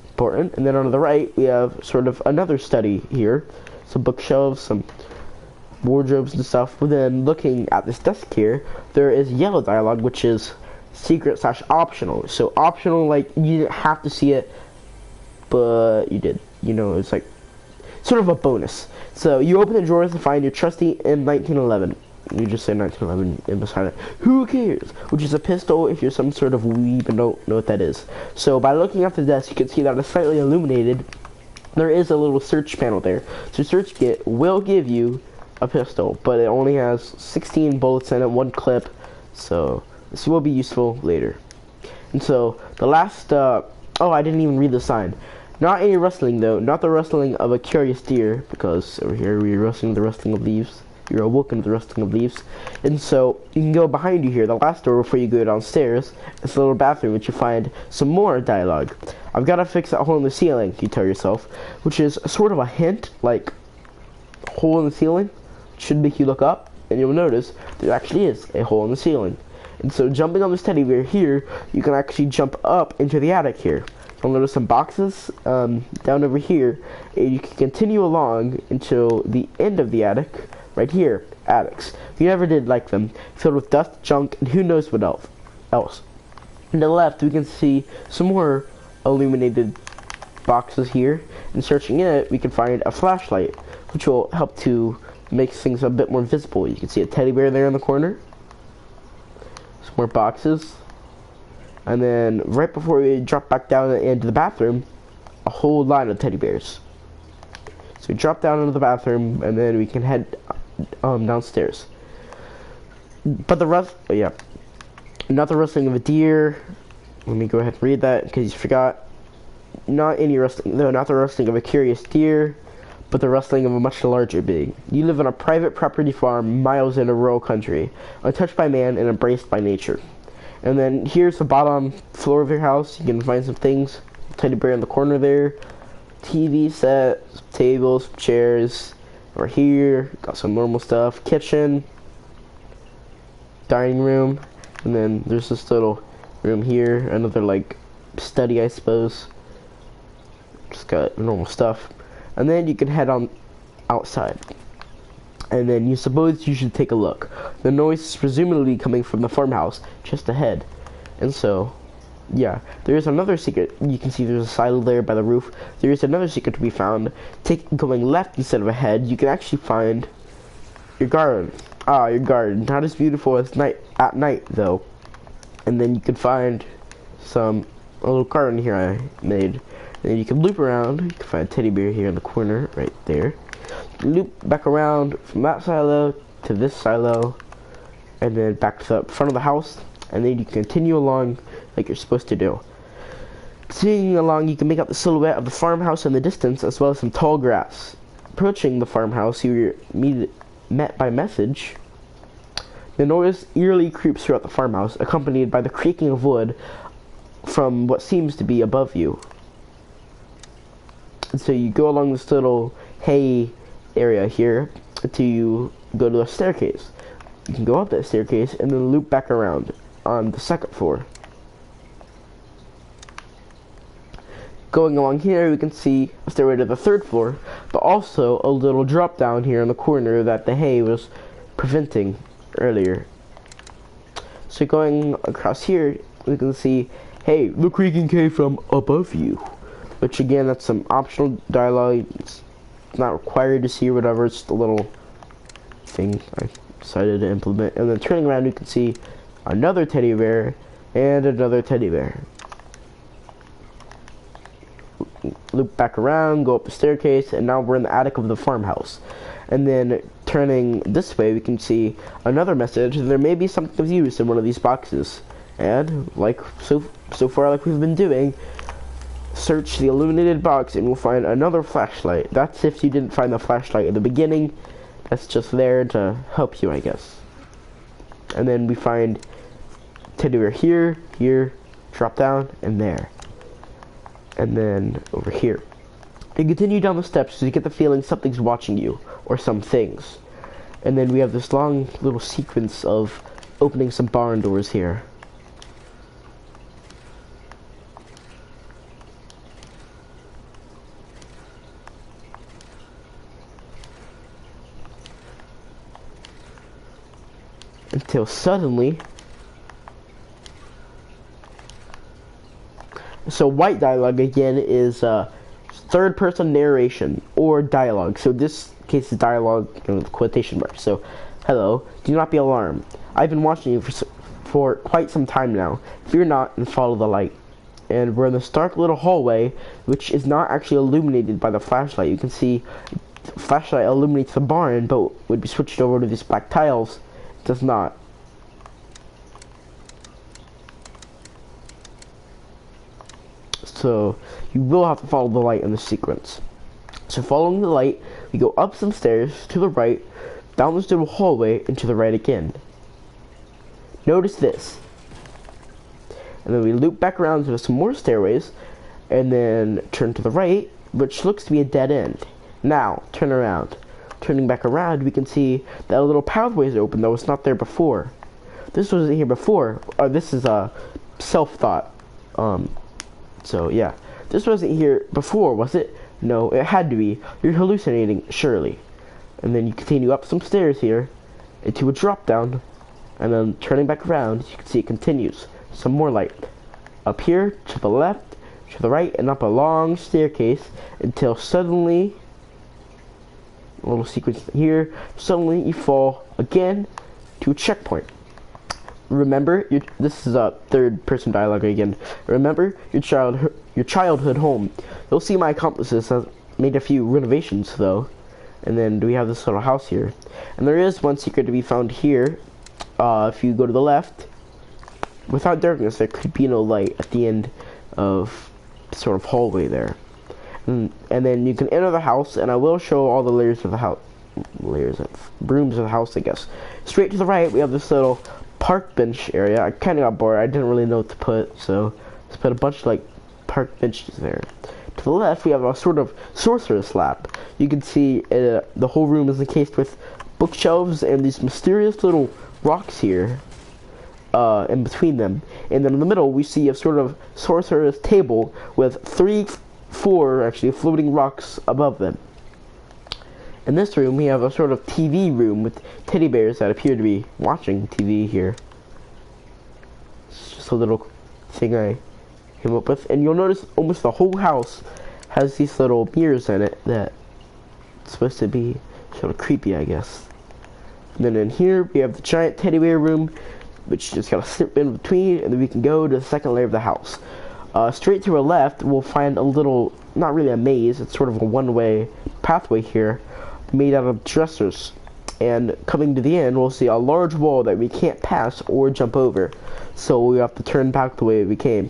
important. And then on the right we have sort of another study here. Some bookshelves, some wardrobes and stuff. But then looking at this desk here, there is yellow dialogue, which is secret/optional. So optional, like you didn't have to see it, but you did. You know, it's like sort of a bonus. So you open the drawers to find your trusty M1911. You just say 1911 in beside it. Who cares? Which is a pistol if you're some sort of weeb and don't know what that is. So by looking at the desk, you can see that it's slightly illuminated. There is a little search panel there. So search kit will give you a pistol, but it only has 16 bullets in it, 1 clip. So this will be useful later. And so the last, oh, I didn't even read the sign. Not any rustling though, not the rustling of a curious deer, because over here we're rustling the rustling of leaves. You're awoken to the rustling of leaves. And so you can go behind you here, the last door before you go downstairs. It's a little bathroom which you find some more dialogue. I've got to fix that hole in the ceiling, you tell yourself, which is sort of a hint, like hole in the ceiling should make you look up, and you'll notice there actually is a hole in the ceiling. And so jumping on this teddy bear here, you can actually jump up into the attic here. You'll notice some boxes down over here, and you can continue along until the end of the attic, right here, attics. If you never did like them, filled with dust, junk, and who knows what else. On the left, we can see some more illuminated boxes here, and searching in it, we can find a flashlight, which will help to make things a bit more visible. You can see a teddy bear there in the corner. Some more boxes. And then right before we drop back down into the bathroom, a whole line of teddy bears. So we drop down into the bathroom, and then we can head downstairs. But the rest, oh yeah, not the rustling of a deer. Let me go ahead and read that in case you forgot. Not any rustling, no, not the rustling of a curious deer, but the rustling of a much larger being. You live on a private property farm miles in a rural country, untouched by man and embraced by nature. And then here's the bottom floor of your house. You can find some things. Teddy bear in the corner there. TV set, tables, chairs. Over here, got some normal stuff. Kitchen, dining room, and then there's this little room here. Another like study, I suppose. Just got normal stuff. And then you can head on outside. And then you suppose you should take a look. The noise is presumably coming from the farmhouse just ahead. And so, yeah, there's another secret. You can see there's a silo there by the roof. There's another secret to be found. Going left instead of ahead, you can actually find your garden. Ah, your garden. Not as beautiful as at night, though. And then you can find a little garden here I made. And then you can loop around. You can find a teddy bear here in the corner, right there. Loop back around from that silo to this silo, and then back to the front of the house, and then you continue along like you're supposed to do. Continuing along, you can make out the silhouette of the farmhouse in the distance, as well as some tall grass. Approaching the farmhouse, you're met by message. The noise eerily creeps throughout the farmhouse, accompanied by the creaking of wood from what seems to be above you. And so you go along this little hay area here until you go to a staircase. You can go up that staircase and then loop back around on the second floor. Going along here, we can see a stairway to the third floor, but also a little drop down here in the corner that the hay was preventing earlier. So going across here, we can see, hey, the creaking came from above you. Which again, that's some optional dialogue. It's not required to see or whatever. It's just a little thing I decided to implement. And then turning around, you can see another teddy bear and another teddy bear. Loop back around, go up the staircase, and now we're in the attic of the farmhouse. And then turning this way, we can see another message. There may be something of use in one of these boxes. And like so far, like we've been doing, search the illuminated box and we'll find another flashlight. That's if you didn't find the flashlight at the beginning. That's just there to help you, I guess. And then we find teddy bear here, here, drop down, and there. And then over here. And continue down the steps so you get the feeling something's watching you, or some things. And then we have this long little sequence of opening some barn doors here. Until suddenly, so white dialogue again is third person narration or dialogue. So this case is dialogue with quotation marks. So, hello, do not be alarmed. I've been watching you for quite some time now. Fear not and follow the light. And we're in this dark little hallway, which is not actually illuminated by the flashlight. You can see the flashlight illuminates the barn, but would be switched over to these black tiles. It does not. So you will have to follow the light in the sequence. So following the light, we go up some stairs to the right, down this little hallway, and to the right again. Notice this. And then we loop back around to some more stairways, and then turn to the right, which looks to be a dead end. Now, turn around. Turning back around, we can see that a little pathway is open that was not there before. This wasn't here before. This is a self-thought. So yeah, this wasn't here before, was it? No, it had to be. You're hallucinating, surely. And then you continue up some stairs here into a drop down, and then turning back around, you can see it continues. Some more light. Up here, to the left, to the right, and up a long staircase until suddenly, a little sequence here, suddenly you fall again to a checkpoint. Remember, this is a third person dialogue again. Remember your childhood home. You'll see my accomplices have made a few renovations though. And then we have this little house here. And there is one secret to be found here. If you go to the left, without darkness, there could be no light at the end of sort of hallway there. And then you can enter the house, and I will show all the layers of the house, rooms of the house, I guess. Straight to the right, we have this little park bench area. I kind of got bored. I didn't really know what to put, so just put a bunch of like park benches there. To the left, we have a sort of sorcerer's lab. You can see the whole room is encased with bookshelves and these mysterious little rocks here in between them. And then in the middle, we see a sort of sorcerer's table with four actually floating rocks above them. In this room, we have a sort of TV room with teddy bears that appear to be watching TV here. It's just a little thing I came up with. And you'll notice almost the whole house has these little mirrors in it that it's supposed to be sort of creepy, I guess. And then in here, we have the giant teddy bear room, which just got a slip in between, and then we can go to the second layer of the house. Straight to our left, we'll find a little, not really a maze, it's sort of a one-way pathway here, made out of dressers. And coming to the end, we'll see a large wall that we can't pass or jump over. So we have to turn back the way we came.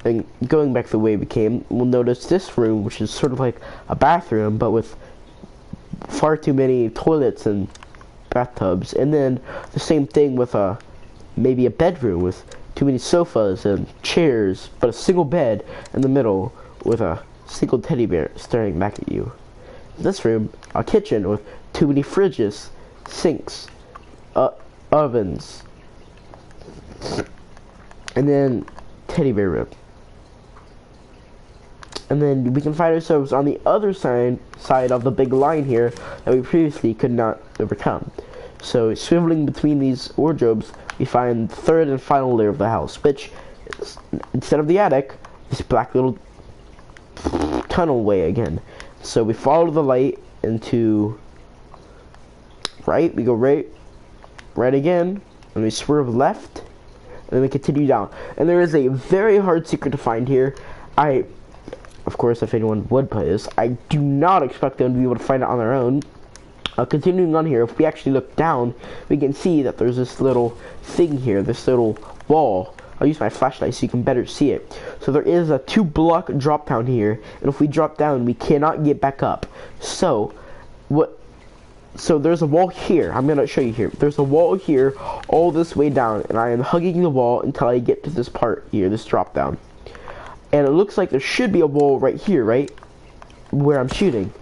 And going back the way we came, we'll notice this room, which is sort of like a bathroom, but with far too many toilets and bathtubs. And then the same thing with maybe a bedroom with too many sofas and chairs, but a single bed in the middle with a single teddy bear staring back at you. In this room, a kitchen with too many fridges, sinks, ovens, and then teddy bear room. And then we can find ourselves on the other side of the big line here that we previously could not overcome. So swiveling between these wardrobes, we find the third and final layer of the house, which is, instead of the attic, this black little tunnel way again. So we follow the light into right, we go right again, and we swerve left, and then we continue down. And there is a very hard secret to find here. Of course, if anyone would play this, I do not expect them to be able to find it on their own. Continuing on here, if we actually look down, we can see that there's this little thing here, this little wall. I'll use my flashlight so you can better see it. So there is a 2-block drop down here, and if we drop down, we cannot get back up. So there's a wall here. I'm gonna show you here. There's a wall here, all this way down, and I am hugging the wall until I get to this part here, this drop down. And it looks like there should be a wall right here, right? Where I'm shooting.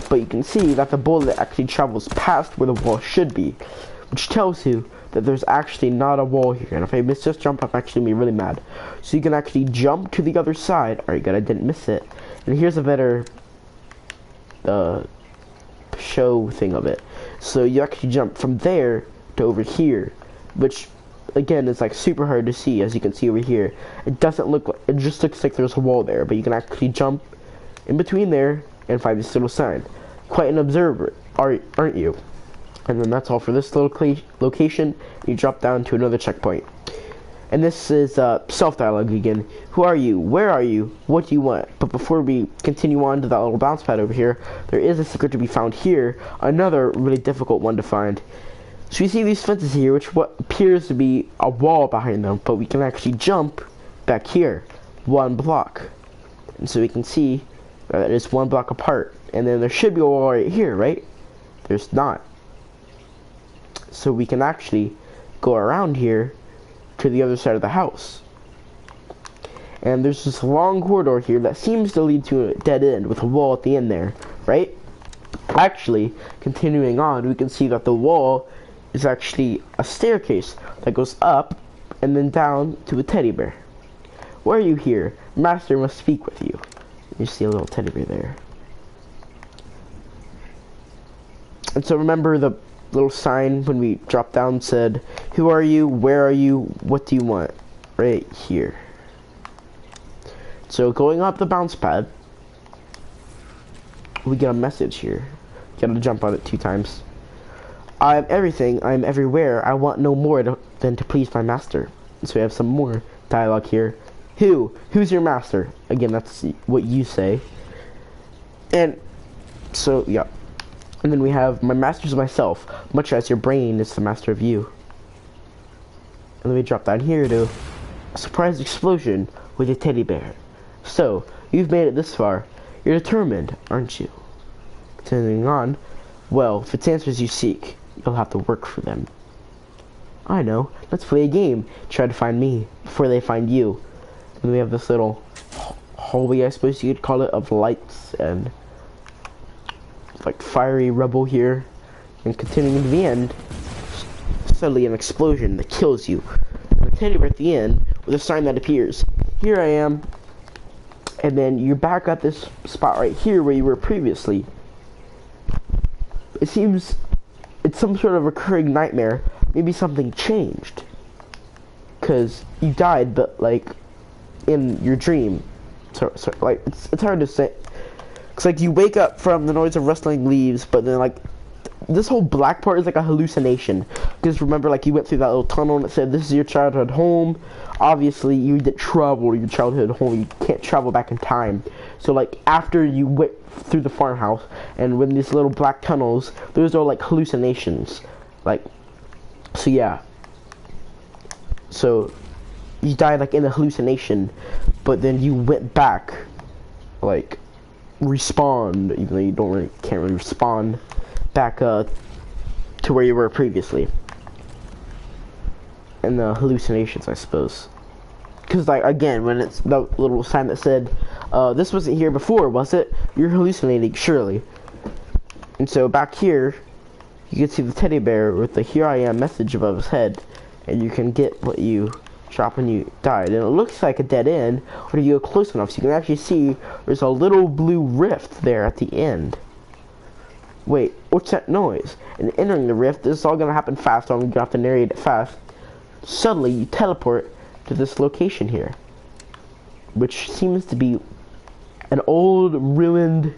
But you can see that the bullet actually travels past where the wall should be, which tells you that there's actually not a wall here. And if I miss this jump, I'm actually gonna be really mad. So you can actually jump to the other side. Alright, good, I didn't miss it. And here's a better show thing of it. So you actually jump from there to over here, which again, it's like super hard to see, as you can see over here. It doesn't look like, it just looks like there's a wall there, but you can actually jump in between there and find this little sign. Quite an observer, aren't you? And then that's all for this little location. You drop down to another checkpoint. And this is self-dialogue again. Who are you? Where are you? What do you want? But before we continue on to that little bounce pad over here, there is a secret to be found here. Another really difficult one to find. So you see these fences here, which what appears to be a wall behind them, but we can actually jump back here, 1 block. And so we can see that it's 1 block apart. And then there should be a wall right here, right? There's not. So we can actually go around here to the other side of the house. And there's this long corridor here that seems to lead to a dead end with a wall at the end there, right? Actually, continuing on, we can see that the wall is actually a staircase that goes up and then down to a teddy bear. Why are you here? Master must speak with you. You see a little teddy bear there. And so remember the little sign when we dropped down said, who are you? Where are you? What do you want? Right here. So going up the bounce pad, we get a message here. You gotta jump on it 2 times. I am everything, I am everywhere, I want no more than to please my master. So we have some more dialogue here. Who's your master? Again, that's what you say. And so, yeah. And then we have, my master is myself, much as your brain is the master of you. And then we drop down here to a surprise explosion with a teddy bear. So, you've made it this far. You're determined, aren't you? Continuing on, well, if it's answers you seek, you'll have to work for them. I know. Let's play a game. Try to find me before they find you. And we have this little hallway, I suppose you could call it, of lights and like fiery rubble here. And continuing to the end, suddenly an explosion that kills you. And a teddy bear at the end with a sign that appears. Here I am. And then you're back at this spot right here where you were previously. It seems it's some sort of recurring nightmare. Maybe something changed. Because you died, but like in your dream. So like it's hard to say. It's like you wake up from the noise of rustling leaves, but then like this whole black part is like a hallucination. Because remember, like you went through that little tunnel and it said this is your childhood home. Obviously you didn't travel to your childhood home. You can't travel back in time. So like after you went through the farmhouse and when these little black tunnels, those are like hallucinations. Like, so yeah. So you died like in a hallucination, but then you went back, like respawned, even though you can't really respawn back to where you were previously. And the hallucinations, I suppose. Because like again, when it's the little sign that said, this wasn't here before, was it? You're hallucinating, surely. And so back here, you can see the teddy bear with the "Here I am" message above his head, and you can get what you dropped when you died. And it looks like a dead end, but if you go close enough, so you can actually see there's a little blue rift there at the end. Wait, what's that noise? And entering the rift, this is all gonna happen fast, so I'm gonna have to narrate it fast. Suddenly, you teleport to this location here, which seems to be an old, ruined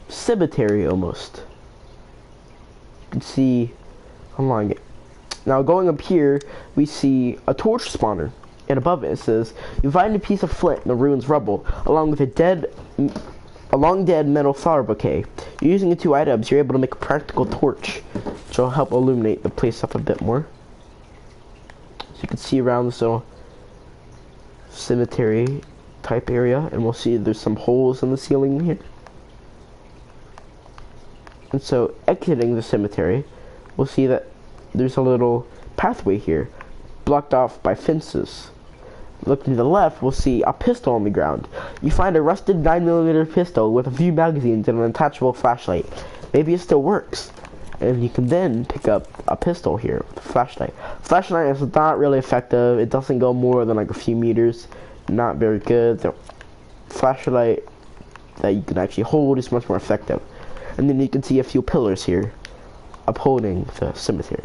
cemetery almost. You can see, hold on. Now going up here, we see a torch spawner, and above it says, you find a piece of flint in the ruins rubble, along with a long dead metal flower bouquet. Using the 2 items, you're able to make a practical torch, which will help illuminate the place up a bit more. So you can see around this little cemetery type area, and we'll see there's some holes in the ceiling here. And so exiting the cemetery, we'll see that there's a little pathway here, blocked off by fences. Looking to the left, we'll see a pistol on the ground. You find a rusted 9mm pistol with a few magazines and an attachable flashlight. Maybe it still works. And you can then pick up a pistol here with a flashlight. Flashlight is not really effective. It doesn't go more than like a few meters. Not very good. The flashlight that you can actually hold is much more effective. And then you can see a few pillars here upholding the cemetery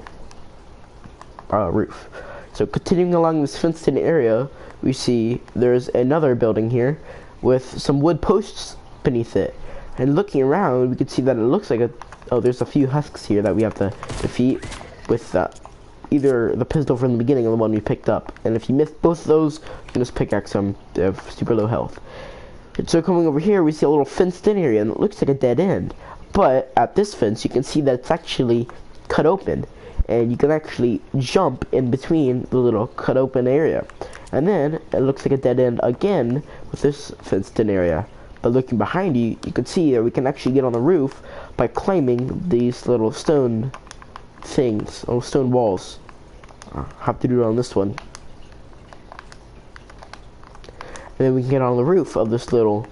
roof. So continuing along this fenced-in area, we see there's another building here with some wood posts beneath it. And looking around, we can see that it looks like there's a few husks here that we have to defeat with either the pistol from the beginning or the one we picked up. And if you miss both of those, you can just pickaxe them. They have super low health. And so coming over here, we see a little fenced-in area, and it looks like a dead end. But at this fence, you can see that it's actually cut open, and you can actually jump in between the little cut open area. And then it looks like a dead end again with this fenced-in area. But looking behind you, you can see that we can actually get on the roof by climbing these little stone things, little stone walls. I'll have to do it on this one. And then we can get on the roof of this little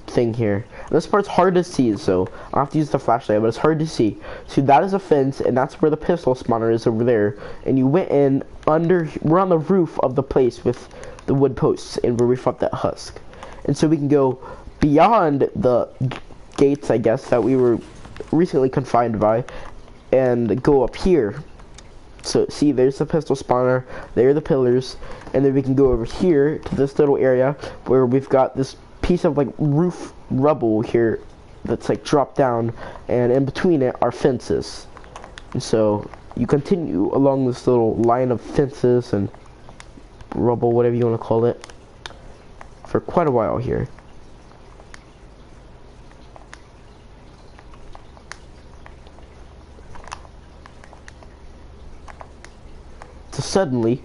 thing here. And this part's hard to see, so I'll have to use the flashlight, but it's hard to see. So that is a fence, and that's where the pistol spawner is over there. And you went in under, we're on the roof of the place with the wood posts, and where we fought that husk. And so we can go beyond the gates, I guess, that we were recently confined by, and go up here. So see, there's the pistol spawner, there are the pillars, and then we can go over here to this little area where we've got this piece of like roof rubble here that's like dropped down, and in between it are fences. And so you continue along this little line of fences and rubble, whatever you want to call it, for quite a while here. So suddenly,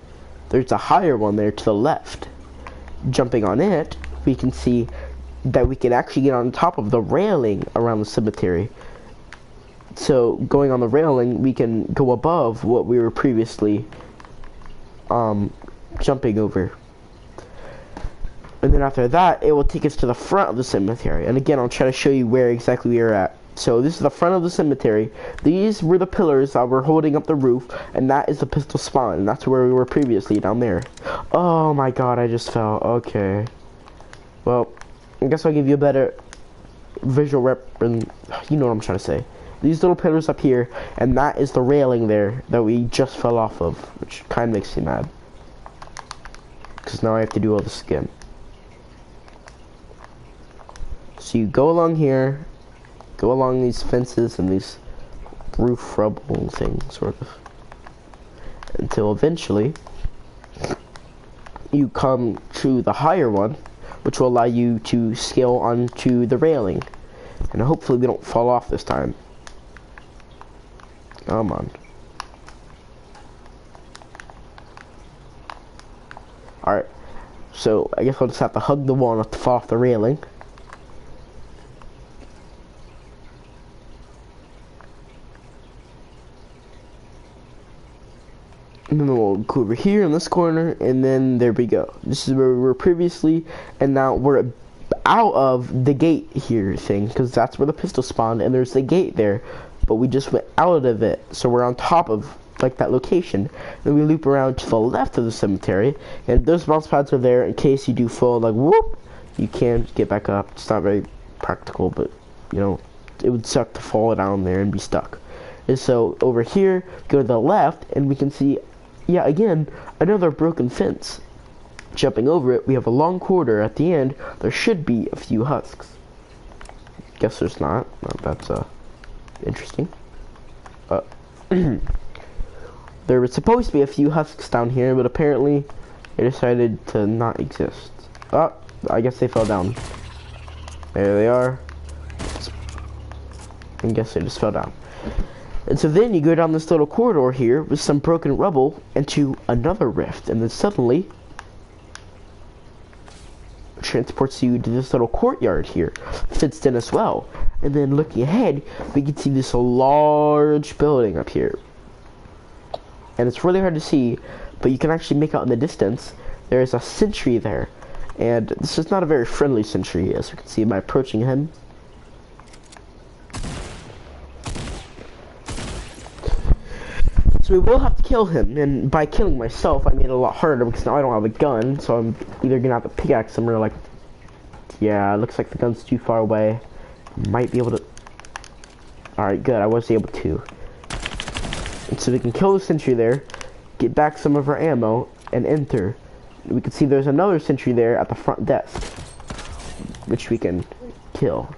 there's a higher one there to the left. Jumping on it, we can see that we can actually get on top of the railing around the cemetery. So going on the railing, we can go above what we were previously jumping over. And then after that, it will take us to the front of the cemetery. And again, I'll try to show you where exactly we are at. So this is the front of the cemetery. These were the pillars that were holding up the roof, and that is the pistol spawn, and that's where we were previously, down there. Oh my god, I just fell. Okay. Well, I guess I'll give you a better visual rep, and you know what I'm trying to say. These little pillars up here, and that is the railing there that we just fell off of, which kind of makes me mad. Because now I have to do all this again. So you go along here, go along these fences and these roof rubble things, sort of, until eventually you come to the higher one, which will allow you to scale onto the railing. And hopefully we don't fall off this time. Come on. Alright, so I guess I'll just have to hug the wall not to fall off the railing. And then we'll go over here in this corner, and then there we go. This is where we were previously, and now we're out of the gate here thing, because that's where the pistol spawned, and there's the gate there, but we just went out of it, so we're on top of like that location. Then we loop around to the left of the cemetery, and those bounce pads are there in case you do fall, like whoop, you can get back up. It's not very practical, but you know, it would suck to fall down there and be stuck. And so over here, go to the left, and we can see, yeah, again, another broken fence. Jumping over it, we have a long corridor. At the end, there should be a few husks. Guess there's not. Well, that's interesting. There was supposed to be a few husks down here, but apparently they decided to not exist. Oh, I guess they fell down. There they are. I guess they just fell down. And so then you go down this little corridor here with some broken rubble into another rift, and then suddenly it transports you to this little courtyard here, fenced in as well. And then looking ahead, we can see this large building up here. And it's really hard to see, but you can actually make out in the distance there is a sentry there. And this is not a very friendly sentry, as you can see by approaching him. So we will have to kill him, and by killing myself, I made it a lot harder because now I don't have a gun, so I'm either gonna have to pickaxe him or like, yeah, it looks like the gun's too far away. Might be able to. Alright, good, I was able to. And so we can kill the sentry there, get back some of our ammo, and enter. We can see there's another sentry there at the front desk, which we can kill.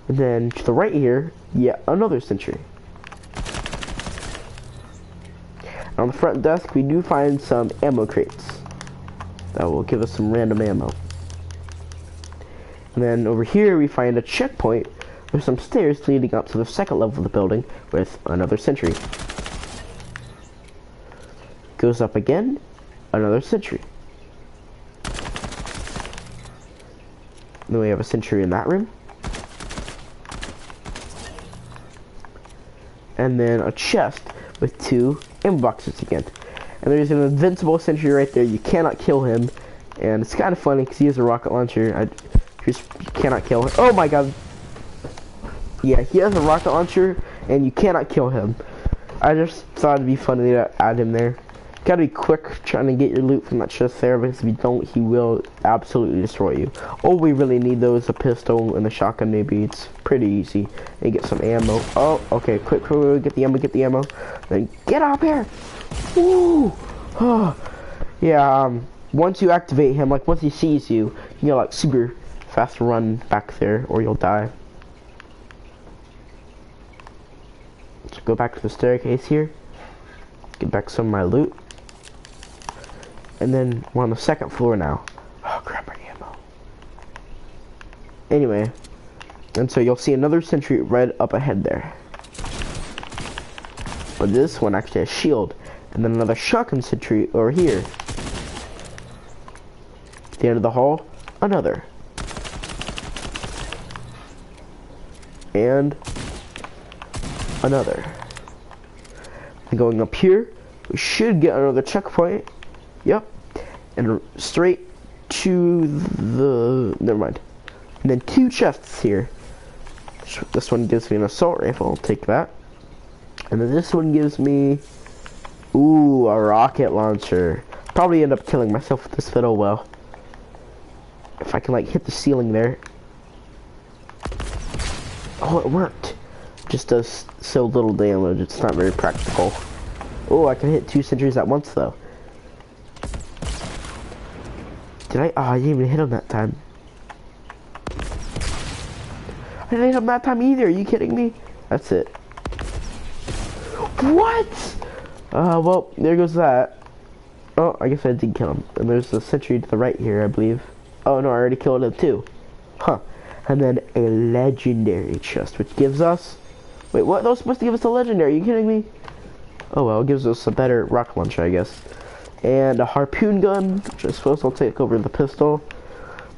And then to the right here, yet another sentry. On the front desk, we do find some ammo crates that will give us some random ammo. And then over here, we find a checkpoint with some stairs leading up to the second level of the building with another sentry. Goes up again, another sentry. Then we have a sentry in that room. And then a chest with 2 ammo boxes again. And there's an invincible sentry right there. You cannot kill him. And it's kind of funny because he has a rocket launcher. You cannot kill him. Oh my god. Yeah, he has a rocket launcher and you cannot kill him. I just thought it'd be funny to add him there. Gotta be quick trying to get your loot from that chest there, because if you don't, he will absolutely destroy you. All we really need though is a pistol and a shotgun maybe. It's pretty easy. And get some ammo. Oh, okay, quick, get the ammo. Then get up here! Woo! Oh. Yeah, once you activate him, like once he sees you, you know, like super fast run back there or you'll die. Let's go back to the staircase here. Get back some of my loot. And then we're on the second floor now. Oh, grab my ammo. Anyway, and so you'll see another sentry right up ahead there. But this one actually has shield. And then another shotgun sentry over here. At the end of the hall, another. And another. And going up here, we should get another checkpoint. Yep. And straight to the... never mind. And then 2 chests here. This one gives me an assault rifle. I'll take that. And then this one gives me... ooh, a rocket launcher. Probably end up killing myself with this, but oh well. If I can, like, hit the ceiling there. Oh, it worked. Just does so little damage. It's not very practical. Oh, I can hit 2 sentries at once, though. Did I? Oh, I didn't even hit him that time. I didn't hit him that time either. Are you kidding me? That's it. What? Well, there goes that. Oh, I guess I did kill him. And there's a sentry to the right here, I believe. Oh, no, I already killed him, too. Huh. And then a legendary chest, which gives us... wait, what? That was supposed to give us a legendary. Are you kidding me? Oh, well, it gives us a better rocket launcher, I guess. And a harpoon gun, which I suppose I'll take over the pistol.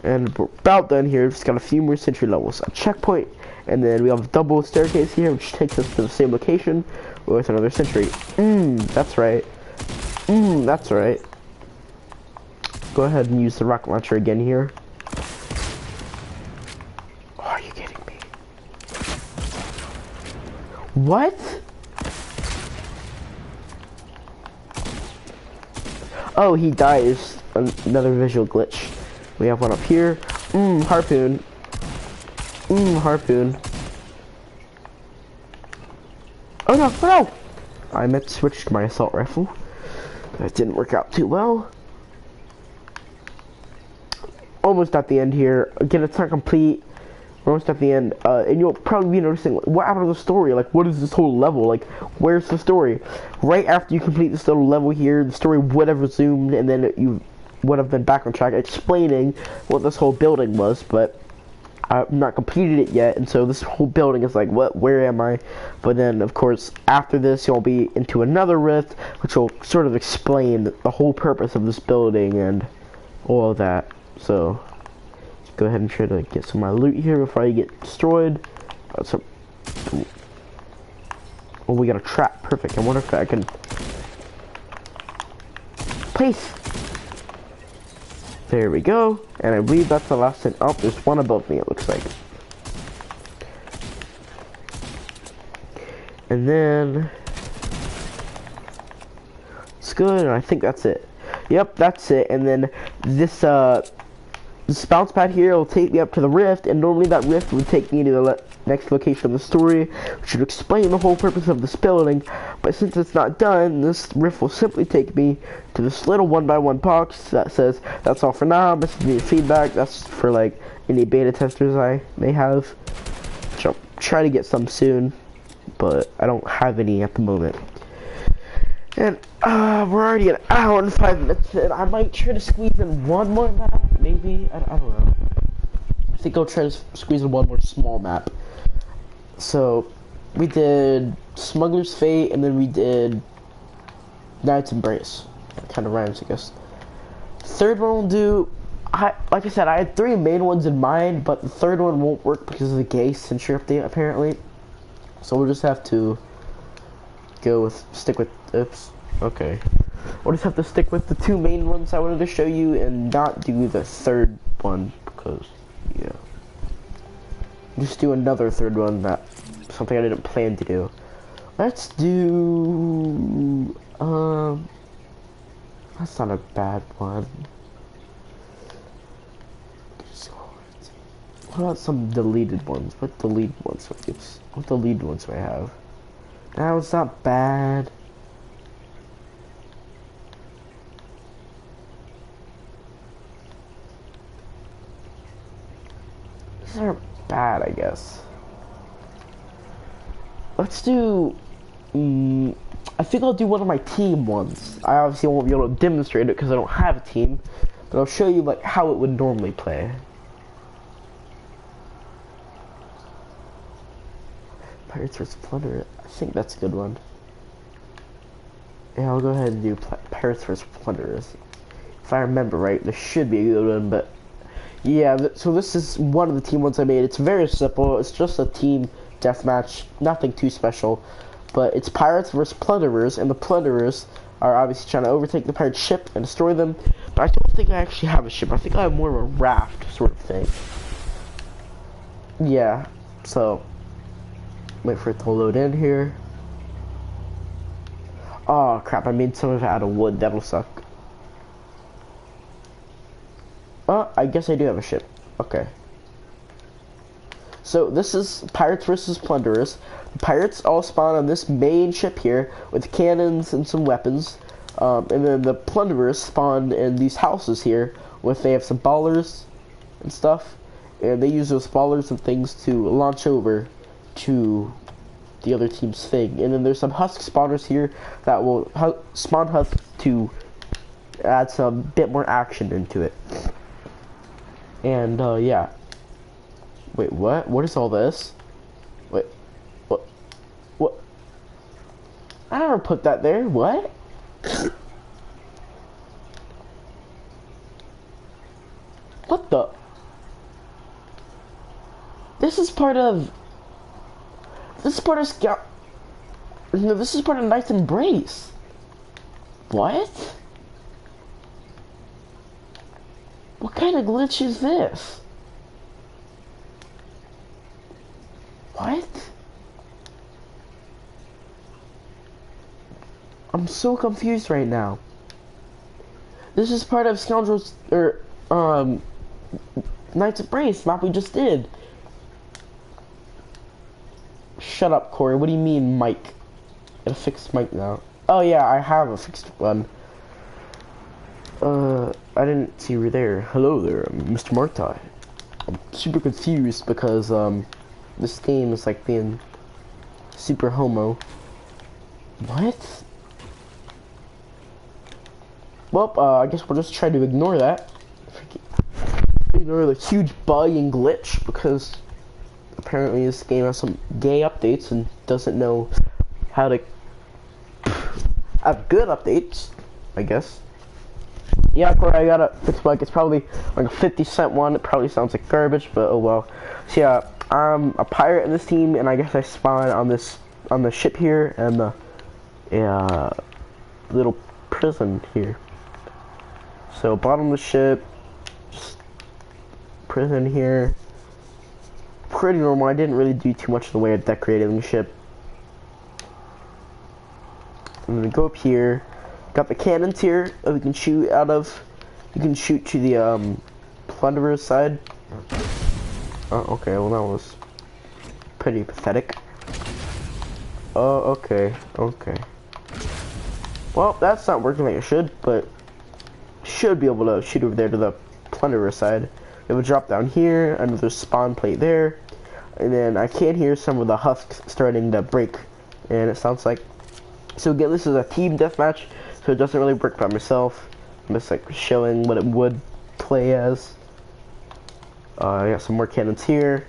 And we're about done here. Just got a few more sentry levels. A checkpoint. And then we have a double staircase here, which takes us to the same location with another sentry. That's right. That's right. Go ahead and use the rocket launcher again here. Oh, are you kidding me? What? Oh, he dies. Another visual glitch. We have one up here. Harpoon. Harpoon. Oh no, no! I meant to switch to my assault rifle. That didn't work out too well. Almost at the end here. Again, it's not complete. We're almost at the end. And you'll probably be noticing, what happened to the story? Like, what is this whole level? Like, where's the story? Right after you complete this little level here, the story would have resumed, and then you would have been back on track explaining what this whole building was, but I've not completed it yet, and so this whole building is like, what, where am I? But then, of course, after this, you'll be into another rift, which will sort of explain the whole purpose of this building and all of that. So, let's go ahead and try to get some of my loot here before I get destroyed. Oh, we got a trap. Perfect. I wonder if I can place. There we go. And I believe that's the last thing. Oh, there's one above me, it looks like. And then it's good, and I think that's it. Yep, that's it. And then this this bounce pad here will take me up to the rift, and normally that rift would take me to the next location of the story, which would explain the whole purpose of this building. But since it's not done, this rift will simply take me to this little 1x1 box that says, "That's all for now. Message me your feedback." That's for like any beta testers I may have. Which I'll try to get some soon, but I don't have any at the moment. And we're already an hour and 5 minutes in. I might try to squeeze in one more map, maybe. I don't know. I think I'll try to squeeze in one more small map. So we did Smuggler's Fate, and then we did Knight's Embrace. Kind of rhymes, I guess. Third one we'll do. Like I said, I had 3 main ones in mind, but the third one won't work because of the gay censure update apparently. So we'll just have to stick with. Oops. Okay. We'll just have to stick with the 2 main ones I wanted to show you and not do the third one because, yeah. Just do another third one, something I didn't plan to do. Let's do, that's not a bad one. What about some deleted ones? What deleted ones do I have? That was not bad. These aren't bad, I guess. Let's do. I think I'll do one of my team ones. I obviously won't be able to demonstrate it because I don't have a team, but I'll show you like how it would normally play. Pirates vs. Plunderers. I think that's a good one. Yeah, I'll go ahead and do Pirates vs. Plunderers. If I remember right, this should be a good one, but yeah, so this is one of the team ones I made. It's very simple. It's just a team deathmatch, nothing too special. But it's Pirates vs. Plunderers, and the Plunderers are obviously trying to overtake the pirate ship and destroy them. But I don't think I actually have a ship. I think I have more of a raft sort of thing. Yeah, so wait for it to load in here. Oh crap, I made some of it out of wood. That'll suck. Oh, I guess I do have a ship. Okay. So this is Pirates vs. Plunderers. The pirates all spawn on this main ship here with cannons and some weapons. And then the plunderers spawn in these houses here they have some ballers and stuff. And they use those ballers and things to launch over to the other team's thing. And then there's some husk spawners here that will spawn husks to add some bit more action into it. And yeah. Wait, what? What is all this? Wait, what? I never put that there. What? What the? This is part of Scout. No, this is part of Knight's Embrace. What? What kind of glitch is this? What? I'm so confused right now. This is part of Scoundrels, or, Knight's Embrace map we just did. Shut up, Corey. What do you mean, Mike? Got a fixed mic now. Oh yeah, I have a fixed one. I didn't see you were there. Hello there, Mr. Martai. I'm super confused because, this game is like being super homo. What? Well, I guess we'll just try to ignore that. Ignore the huge bug and glitch because apparently this game has some gay updates and doesn't know how to have good updates, I guess. Yeah, Corey, I got a fixed bug. It's probably like a 50-cent one. It probably sounds like garbage, but oh well. So yeah, I'm a pirate in this team, and I guess I spawn on the ship here and the little prison here. So bottom of the ship, just prison here. Pretty normal. I didn't really do too much in the way of decorating the ship. I'm gonna go up here. Got the cannons here that we can shoot out of. You can shoot to the Plunderer's side. Oh, okay, well that was pretty pathetic. Oh, okay, okay. Well, that's not working like it should, but should be able to shoot over there to the Plunderer side. It would drop down here, another spawn plate there, and then I can hear some of the husks starting to break, and it sounds like, so again, this is a team deathmatch, so it doesn't really work by myself. I'm just like showing what it would play as. I got some more cannons here.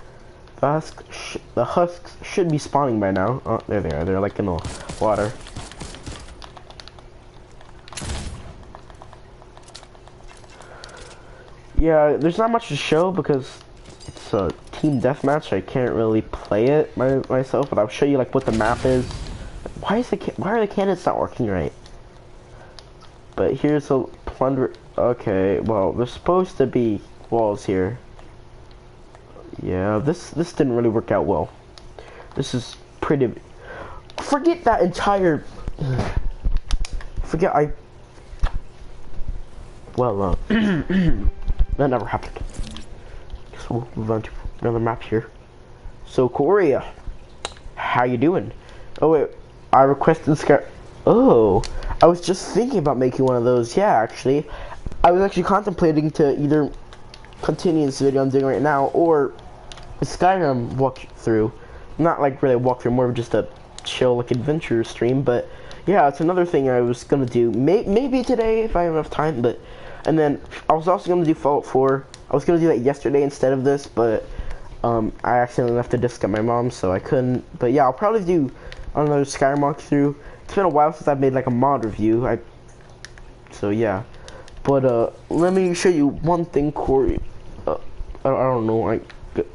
The husks should be spawning by now. Oh, there they are. They're like in the water. Yeah, there's not much to show because it's a team deathmatch. I can't really play it myself, but I'll show you like what the map is. Why are the cannons not working right? But here's a plunder. Okay, well, there's supposed to be walls here. Yeah, this didn't really work out well. This is pretty. Forget that entire. Forget I. Well, that never happened. Guess we'll move on to another map here. So Korea, how you doing? Oh wait, I requested Sky. Oh, I was just thinking about making one of those. Yeah, actually, I was actually contemplating to either continue this video I'm doing right now or a Skyrim walkthrough. Not like really a walkthrough, more of just a chill like adventure stream. But yeah, it's another thing I was gonna do. Maybe today if I have enough time. But and then I was also gonna do Fallout 4. I was gonna do that yesterday instead of this, but I accidentally left the disc at my mom's, so I couldn't. But yeah, I'll probably do another Skyrim walkthrough. It's been a while since I've made like a mod review. So yeah. But let me show you one thing, Corey. I don't know. I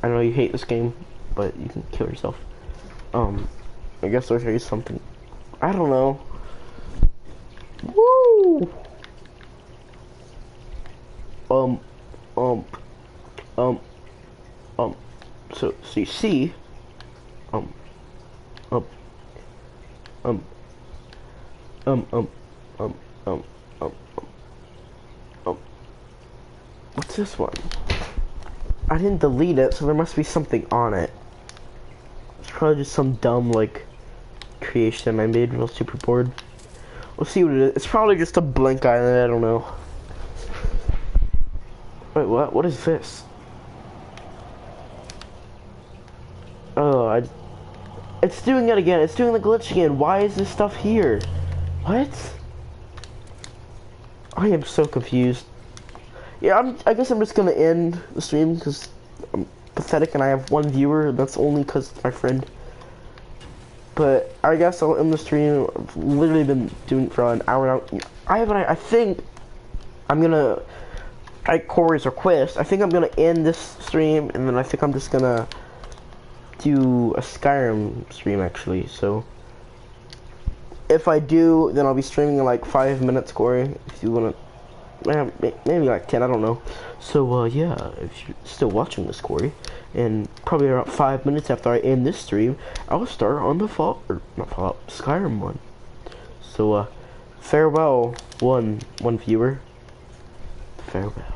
know you hate this game, but you can kill yourself. I guess I'll show you something. I don't know. Woo! So you see, what's this one? I didn't delete it, so there must be something on it. It's probably just some dumb, like, creation I made when I was super bored. We'll see what it is. It's probably just a blank island, I don't know. Wait, what? What is this? Oh, it's doing it again. It's doing the glitch again. Why is this stuff here? What? I am so confused. Yeah, I guess I'm just gonna end the stream because I'm pathetic and I have one viewer. That's only because it's my friend. But I guess I'll end the stream. I've literally been doing it for an hour now. I think I'm gonna. At Corey's request, I think I'm gonna end this stream, and then I think I'm just gonna do a Skyrim stream actually. So if I do, then I'll be streaming in like 5 minutes, Corey. If you wanna, maybe like 10, I don't know. So yeah, if you're still watching this, Corey, and probably around 5 minutes after I end this stream, I'll start on the Skyrim one. So farewell, one viewer. Farewell.